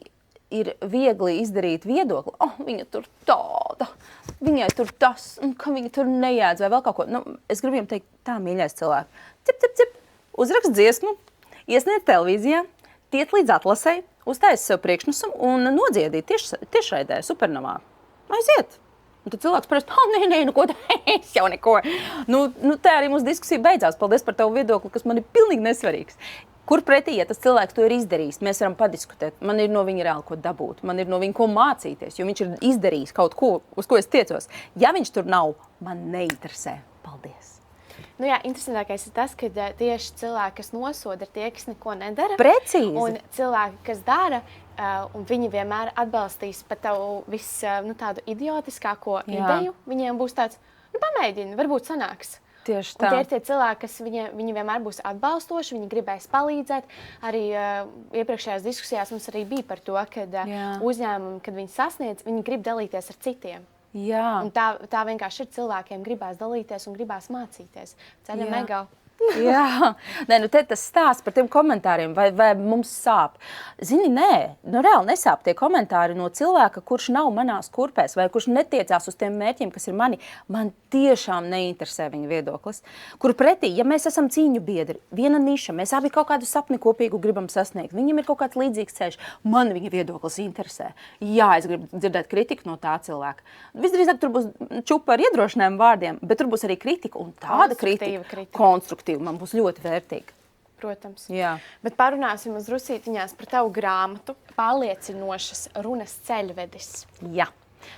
ir viegli izdarīt viedokli. Viņa tur tāda, viņai tur tas, un ka viņa tur nejēdz vai vēl kaut ko. Nu, es gribu jums teikt, tā, mīļais cilvēki. Cip, uzrakst dziesmu, iesniedz televīzijā, tiet līdz atlasei, uztaisi sev priekšnesumu un nodziedīt tiešraidē Supernovā. Aiziet! Un tad cilvēks parasti, nē, nu ko tā, es jau neko. Nu, tā arī mūsu diskusija beidzās. Paldies par tavu viedokli, kas man ir pilnīgi nesvarīgs. Kur pretī, ja tas cilvēks to ir izdarījis, mēs varam padiskutēt. Man ir no viņa reāli ko dabūt, man ir no viņa ko mācīties, jo viņš ir izdarījis kaut ko, uz ko es tiecos. Ja viņš tur nav, man neinteresē. Paldies! Nu jā, interesantākais ir tas, ka tieši cilvēki, kas nosoda, ir tie, kas neko nedara. Precīzi! Un cilvēki, kas dara, un viņi vienmēr atbalstīs pat tavu tādu idiotiskāko ideju, viņiem būs tāds, pamēģini, varbūt sanāks. Tieši tā. Un tie ir tie cilvēki, kas viņi vienmēr būs atbalstoši, viņi gribēs palīdzēt. Arī iepriekšējās diskusijās mums arī bija par to, ka uzņēmumi, kad viņi sasniedz, viņi grib dalīties ar citiem. Jā. Un tā vienkārši ir cilvēkiem, gribēs dalīties un gribēs mācīties. Ceļam egāli. Jā, nē, nu te tas stāsts par tiem komentāriem, vai mums sāp. Zini, nē, nu reāli nesāp tie komentāri no cilvēka, kurš nav manās kurpēs, vai kurš netiecās uz tiem mērķiem, kas ir mani. Man tiešām neinteresē viņa viedoklis. Kur pretī, ja mēs esam cīņu biedri, viena niša, mēs abi kaut kādu sapni kopīgu gribam sasniegt, viņam ir kaut kāds līdzīgs ceļš, man viņa viedoklis interesē. Jā, es gribu dzirdēt kritiku no tā cilvēka. Visdrīzāk tur būs čupa ar iedrošinājumu vārdiem, bet tur būs arī kritika, un tāda kritika. Konstruktīva. Man būs ļoti vērtīga. Protams. Jā. Bet parunāsim uz rusītiņās par tavu grāmatu Pārliecinošas runas ceļvedis. Jā.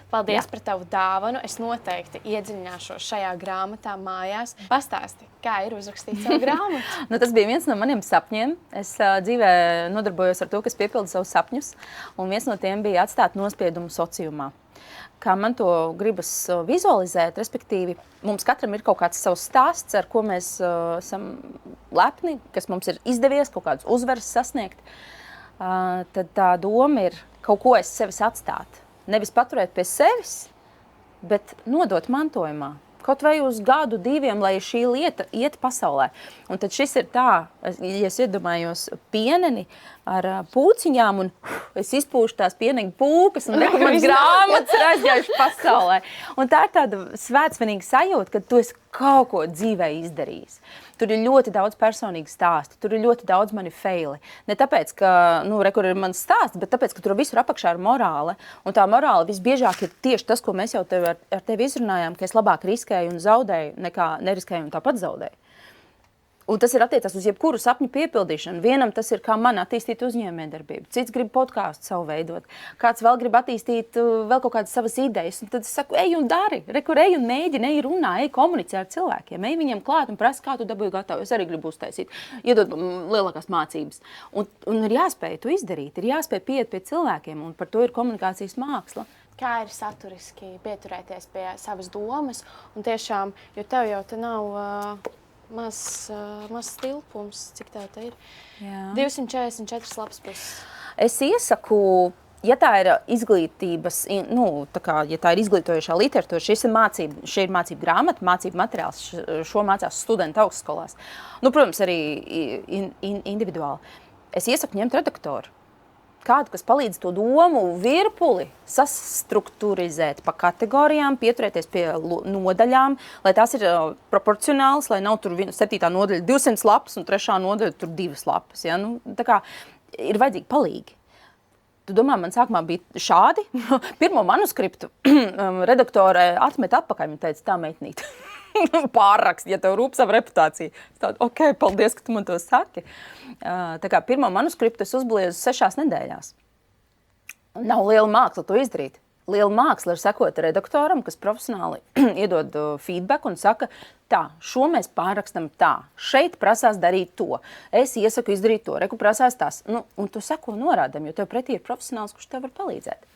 Paldies par tavu dāvanu. Es noteikti iedziļināšos šajā grāmatā mājās. Pastāsti, kā ir uzrakstīt savu grāmatu? Tas bija viens no maniem sapņiem. Es dzīvē nodarbojos ar to, kas piepilda savus sapņus, un viens no tiem bija atstāt nospiedumu sociumā. Kā man to gribas vizualizēt, respektīvi, mums katram ir kaut kāds savs stāsts, ar ko mēs esam lepni, kas mums ir izdevies, kaut kādas uzvaras sasniegt. Tad tā doma ir kaut ko aiz sevis atstāt. Nevis paturēt pie sevis, bet nodot mantojumā. Kaut vai uz gadu, 2, lai šī lieta iet pasaulē. Un tad šis ir tā, ja es iedomājos pieneni ar pūciņām, un es izpūšu tās pieneņu pūkas, un manas grāmatas ir aizgājuši pasaulē. Un tā ir tāda svētsvinīga sajūta, ka tu esi kaut ko dzīvē izdarījis. Tur ir ļoti daudz personīgu stāstu, tur ir ļoti daudz mani feili. Ne tāpēc, ka, kur ir mans stāsts, bet tāpēc, ka tur visur apakšā ir morāle. Un tā morāle visbiežāk ir tieši tas, ko mēs jau ar tevi izrunājām, ka es labāk riskēju un zaudēju, nekā neriskēju un tāpat zaudēju. Un tas ir attiecās uz jebkuru sapņu piepildīšanu. Vienam tas ir, kā man attīstīt uzņēmējdarbību. Cits grib podkāstu savu veidot. Kāds vēl grib attīstīt vēl kaut kādas savas idejas. Un tad es saku, ej un dari. Ej un mēģini, ej runā, ej komunicē ar cilvēkiem. Ej viņiem klāt un prasa, kā tu dabūji gatavu. Es arī gribu uztaisīt. Iedod lielākās mācības. Un ir jāspēj to izdarīt. Ir jāspēj pieiet pie cilvēkiem. Un par to ir komunikācijas māksla. Kā ir saturiski pieturēties pie savas domas. Un tiešām, jo tev jau te nav... Maz stilpums, cik tev te ir? Jā. 244 lapas puses. Es iesaku, ja tā ir izglītības, ja tā ir izglītojošā literatūra, šī ir mācība grāmata, mācība materiāls, šo mācās studenti augstskolās. Protams, arī individuāli. Es iesaku ņemt redaktoru. Kādu, kas palīdz to domu virpuli sastruktūrizēt pa kategorijām, pieturēties pie nodaļām, lai tās ir proporcionāls, lai nav tur 7. nodaļa 200 lapas un 3. nodaļa tur 2 lapas. Ja? Tā kā ir vajadzīgi palīgi. Tu domā, man sākumā bija šādi. Pirmo manuskriptu redaktore atmet atpakaļ, un teica, tā meitnīt. Pārrakst, ja tev rūp sava reputācija. Tāda, ok, paldies, ka tu man to saki. Tā kā pirmo manuskriptu es uzbliezu 6 nedēļās. Nav liela māksla to izdarīt. Liela māksla ir sekot redaktoram, kas profesionāli iedod feedback un saka, tā, šo mēs pārrakstam tā, šeit prasās darīt to, es iesaku izdarīt to, reku prasās tās. Un tu seko norādam, jo tev pretī ir profesionāls, kurš tev var palīdzēt.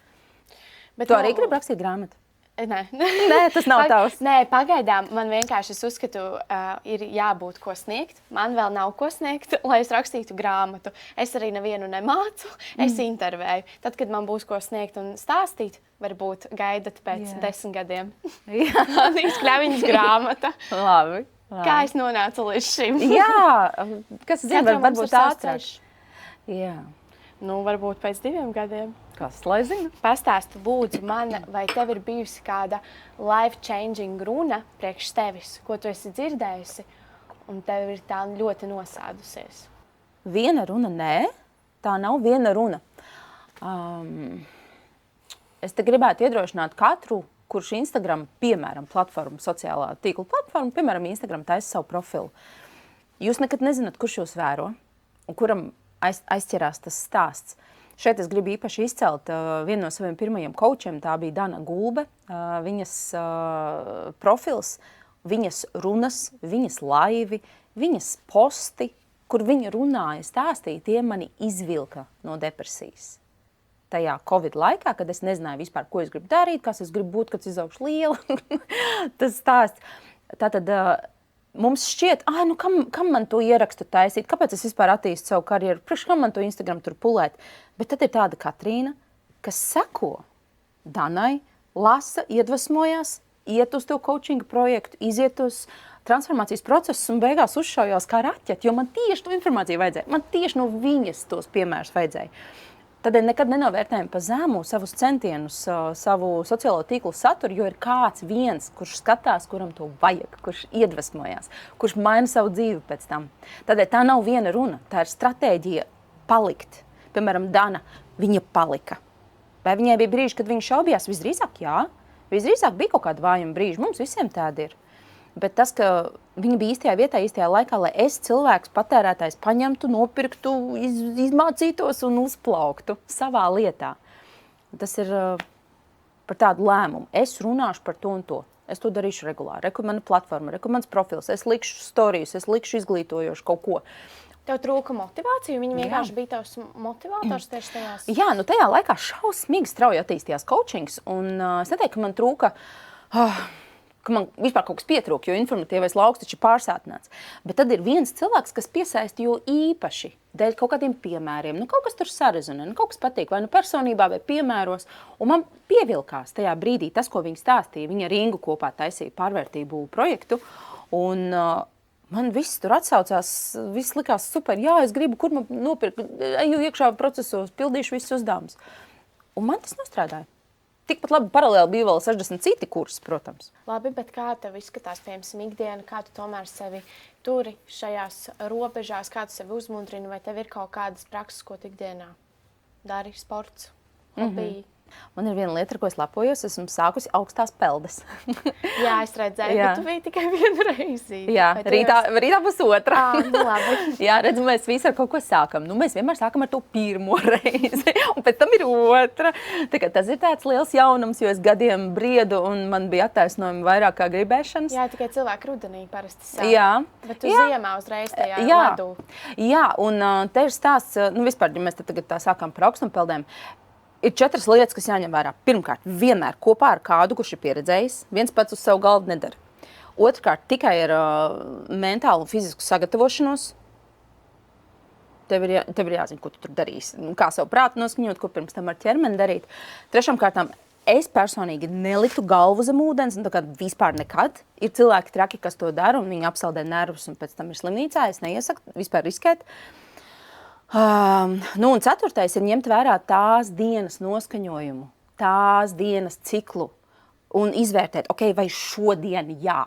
Bet tu arī gribi rakstīt grāmatu? Nē. Nē, tas nav tavs. Nē, pagaidām man vienkārši, es uzskatu, ir jābūt ko sniegt. Man vēl nav ko sniegt, lai es rakstītu grāmatu. Es arī nevienu nemācu, es intervēju. Tad, kad man būs ko sniegt un stāstīt, varbūt gaidat pēc 10 gadiem. Anīs Kļaviņas grāmata. Labi. Kā es nonācu līdz šim? Jā, kas zina, varbūt ātrāk. Jā. Nu, varbūt pēc 2 gadiem. Kas, lai zina? Pastāstu, lūdzu, man, vai tev ir bijusi kāda life-changing runa priekš tevis, ko tu esi dzirdējusi, un tev ir tā ļoti nosādusies? Viena runa, nē. Tā nav viena runa. Es te gribētu iedrošināt katru, kurš Instagram, piemēram, platformu, sociālā tīkla platformu, piemēram, Instagram taisa savu profilu. Jūs nekad nezināt, kurš jūs vēro un kuram aizķerās tas stāsts. Šeit es gribu īpaši izcelt vienu no saviem pirmajiem kočiem, tā bija Dana Gulbe. Viņas profils, viņas runas, viņas laivi, viņas posti, kur viņa runāja, stāstīja, tie mani izvilka no depresijas. Tajā Covid laikā, kad es nezināju vispār, ko es gribu darīt, kas es gribu būt, kad izaugšu liela. Tas stāsts. Tātad mums šķiet, kam man to ierakstu taisīt, kāpēc es vispār attīstu savu karjeru, kam man to Instagram tur pulēt. Bet tad ir tāda Katrīna, kas seko Danai, lasa, iedvesmojās, iet uz to coachinga projektu, iziet uz transformācijas procesus un beigās uzšaujās kā raķeti, jo man tieši to informāciju vajadzēja. Man tieši no viņas tos piemērus vajadzēja. Tādēļ nekad nenovērtējam pa zemu savus centienus, savu sociālo tīklu saturu, jo ir kāds viens, kurš skatās, kuram to vajag, kurš iedvesmojās, kurš maina savu dzīvi pēc tam. Tādēļ tā nav viena runa, tā ir stratēģija palikt. Piemēram, Dana, viņa palika. Vai viņai bija brīži, kad viņa šaubījās? Visdrīzāk, jā. Visdrīzāk bija kaut kāda vājuma brīži. Mums visiem tādi ir. Bet tas, ka viņa bija īstajā vietā, īstajā laikā, lai es cilvēks patērētājs paņemtu, nopirktu, izmācītos un uzplauktu savā lietā. Tas ir par tādu lēmumu. Es runāšu par to un to. Es to darīšu regulāri. Reku mana platforma, reku mans profils. Es likšu storijus, es likšu izglītojošu kaut ko. Tev trūka motivācija? Viņa vienkārši bija tavs motivators tieši tajās? Jā, nu tajā laikā šausmīgi strauji attīstījās coachings. Un es neteiktu, ka man trūka... ka man vispār kaut kas pietrūk, jo informatīvais lauks taču ir pārsātināts. Bet tad ir viens cilvēks, kas piesaista jo īpaši dēļ kaut kādiem piemēriem. Nu, kaut kas tur sarezonē, kaut kas patīk, vai nu personībā, vai piemēros. Un man pievilkās tajā brīdī tas, ko viņi stāstīja. Viņi ar Ingu kopā taisīja pārvērtību projektu. Un man viss tur atsaucās, viss likās super. Jā, es gribu, kur man nopirkt, eju iekšā procesos, pildīšu visus uzdevumus. Un man tas nostrādāja. Tikpat labi paralēli bija vēl 60 citi kursi, protams. Labi, bet kā tev izskatās, piemēram, ikdiena, kā tu tomēr sevi turi šajās robežās, kā tu sevi uzmundrini, vai tev ir kaut kādas prakses, ko tu ikdienā dari, sports, hobiji? Man ir viena lieta, ar ko es lepojos, esmu sākusi augstās peldes. Jā, es redzēju, ka tu biji tikai vienu reizi. Jā, rītā būs otra. Nu labi. Jā, redz, mēs visi ar kaut ko sākam. Nu, mēs vienmēr sākam ar to pirmo reizi, un pēc tam ir otra. Tā kā tas ir tāds liels jaunums, jo es gadiem briedu, un man bija attaisnojumi vairāk kā gribēšanas. Jā, tikai cilvēki rudenī parasti sāk. Jā. Bet tu ziemā uzreiz tajā ledū. Jā, un te ir stāsts, nu vispār, ja mēs tagad tā sākam par augstumppeldēm, ir 4 lietas, kas jāņem vērā. Pirmkārt, vienmēr kopā ar kādu, kurš ir pieredzējis. Viens pats uz savu galvu nedara. Otrkārt, tikai ar mentālu un fizisku sagatavošanos. Tev ir jāzina, ko tu tur darīsi. Kā savu prātu noskaņot, ko pirms tam ar ķermeni darīt. Trešām kārtām, es personīgi neliktu galvu zem ūdens, tā kā vispār nekad. Ir cilvēki traki, kas to dara, un viņi apsaldē nervus, un pēc tam ir slimnīcā. Es neiesaku vispār riskēt. Un 4. ir ņemt vērā tās dienas noskaņojumu, tās dienas ciklu un izvērtēt, vai šodien jā.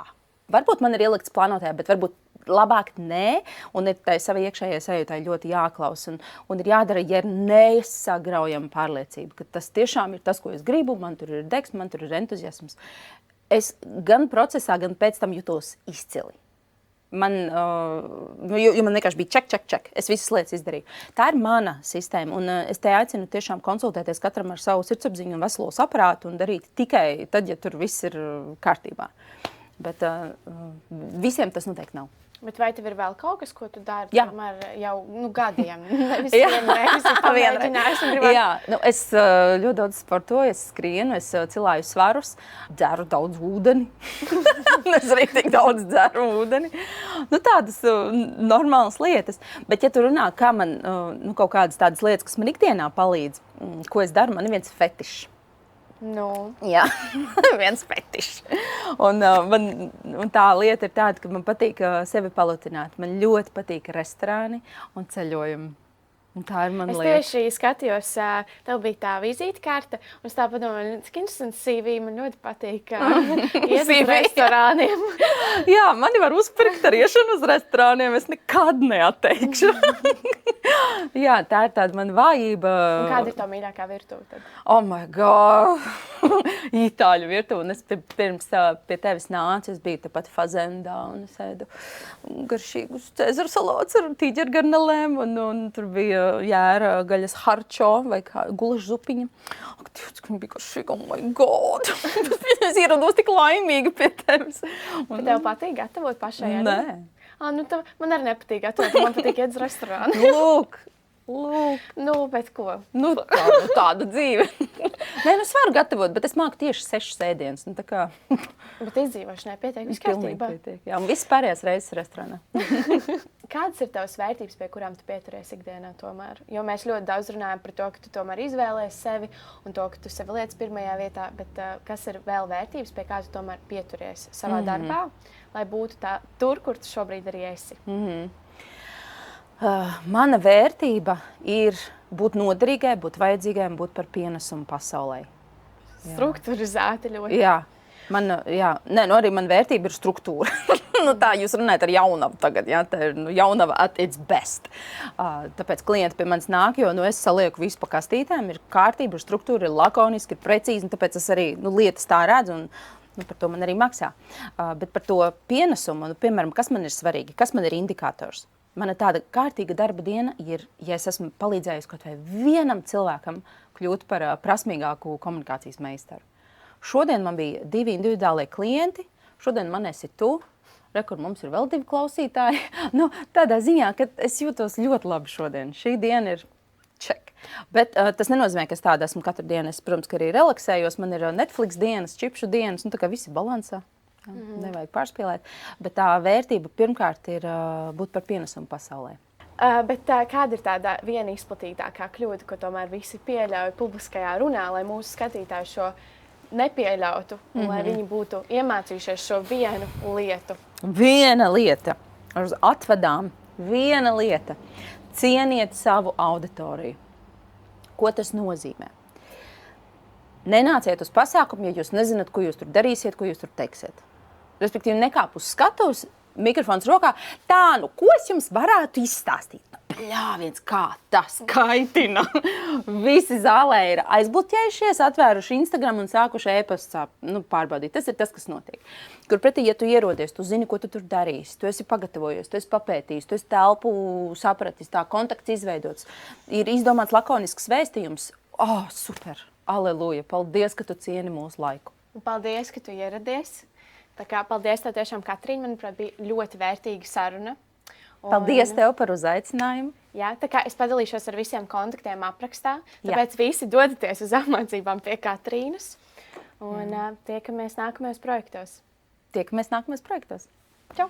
Varbūt man ir ielikts plānotajā, bet varbūt labāk nē, un ir tai savai iekšējai sajūtai ļoti jāklaus. Un ir jādara, ja ir nesagraujama pārliecība, ka tas tiešām ir tas, ko es gribu, man tur ir degs, man tur ir entuziasms. Es gan procesā, gan pēc tam jutos izcili. Jo man vienkārši bija ček. Es visas lietas izdarīju. Tā ir mana sistēma, un es te aicinu tiešām konsultēties katram ar savu sirdsapziņu un veselo saprātu un darīt tikai tad, ja tur viss ir kārtībā. Bet visiem tas noteikti nav. Bet vai tev ir vēl kaut kas, ko tu dari? Jā. Tomēr jau gadiem. Nevis vienreiz pamēģinājis un gribētu. Jā, es ļoti daudz sportoju, es skrienu, es cilāju svarus, dzeru daudz ūdeni. Es arī tik daudz dzeru ūdeni. Tādas normālas lietas. Bet, ja tu runā, kā man kaut kādas tādas lietas, kas man ikdienā palīdz, ko es daru, man ir viens fetišs. Jā, viens fetišs. Un tā lieta ir tāda, ka man patīk sevi palutināt. Man ļoti patīk restorāni un ceļojumi. Un tā ir mana lieta. Es tieši skatījos, tev bija tā vizītkarte, un es tā padomāju, cik interesants CV, man ļoti patīk iet uz restorāniem. Jā, mani var uzpirkt ar iešanu uz restorāniem, es nekad neatteikšu. Jā, tā ir tāda mana vājība. Un kāda ir tā mīļākā virtuve tad? Oh my God! Itāļu virtuve. Un es pirms pie tevis nācu, es biju tepat fazendā un es ēdu garšīgus cēzaru salātus ar tīģergarnelēm un tur bija jēra gaļas harčo vai gulašu zupiņa. Ak, Dievs, ka viņa bija garšīga, oh my God! Es ierados tik laimīga pie tevis. Bet tev patīk gatavot pašai? Nē. Man arī nepatīk gatavot, man patīk iet uz restorānu. Lūk. Bet ko? Tāda dzīve. Nē, es varu gatavot, bet es māku tieši 6 ēdienas. Bet izdzīvošanai pietiek, viss kārtībā. Jā, un viss pārējās reizes restorānā. Kādas ir tavas vērtības, pie kurām tu pieturies ikdienā tomēr? Jo mēs ļoti daudz runājam par to, ka tu tomēr izvēlējies sevi un to, ka tu sevi lietas pirmajā vietā, bet kas ir vēl vērtības, pie kā tu tomēr pieturies savā darbā, lai būtu tur, kur tu šobrīd arī esi? Mana vērtība ir būt noderīgai, būt vajadzīgai un būt par pienesumu pasaulē. Strukturizēti ļoti. Jā. Arī mana vērtība ir struktūra. Tā jūs runājat ar jaunavu tagad, jā, tā ir jaunava at its best. Tāpēc klienti pie manis nāk, jo es salieku visu pa kastītēm, ir kārtība, ir struktūra, ir lakoniski, ir precīzi, un tāpēc es arī lietas tā redzu, un par to man arī maksā. Bet par to pienesumu, piemēram, kas man ir svarīgi, kas man ir indikators? Mana tāda kārtīga darba diena ir, ja es esmu palīdzējusi kaut vai vienam cilvēkam kļūt par prasmīgāku komunikācijas meistaru. Šodien man bija 2 individuālie klienti, šodien man esi tu, kur mums ir vēl 2 klausītāji. Tādā ziņā, ka es jūtos ļoti labi šodien. Šī diena ir ček. Bet tas nenozīmē, ka es tāda esmu katru dienu. Es, protams, ka arī relaksējos, man ir Netflix dienas, čipšu dienas, tā kā visi balansā. Nevajag pārspīlēt, bet tā vērtība pirmkārt ir būt par pienesumu pasaulē. Bet kāda ir tāda viena izplatītākā kļūda, ko tomēr visi pieļauj publiskajā runā, lai mūsu skatītāji šo nepieļautu un lai viņi būtu iemācījušies šo vienu lietu? Viena lieta, uz atvadām, viena lieta. Cieniet savu auditoriju. Ko tas nozīmē? Nenāciet uz pasākumu, ja jūs nezināt, ko jūs tur darīsiet, ko jūs tur teiksiet. Respektīvi, nekāp uz skatuves, mikrofons rokā. Ko es jums varētu izstāstīt? Bļāviens, kā tas kaitina. Visi zālē ir aizbloķējušies, atvēruši Instagram un sākuši e-pastu pārbaudīt. Tas ir tas, kas notiek. Kur pretī, ja tu ierodies, tu zini, ko tu tur darīsi, tu esi pagatavojies, tu esi papētījis, tu esi telpu sapratis, tā kontakts izveidots. Ir izdomāts lakonisks vēstījums. Super! Aleluja! Paldies, ka tu cieni mūsu laiku. Paldies, ka tu ieradies. Paldies tev tiešām, Katrīna. Manuprāt, bija ļoti vērtīga saruna. Paldies tev par uzaicinājumu. Jā, es padalīšos ar visiem kontaktiem aprakstā. Tāpēc visi dodaties uz apmācībām pie Katrīnas. Un tiekamies nākamajos projektos. Čau!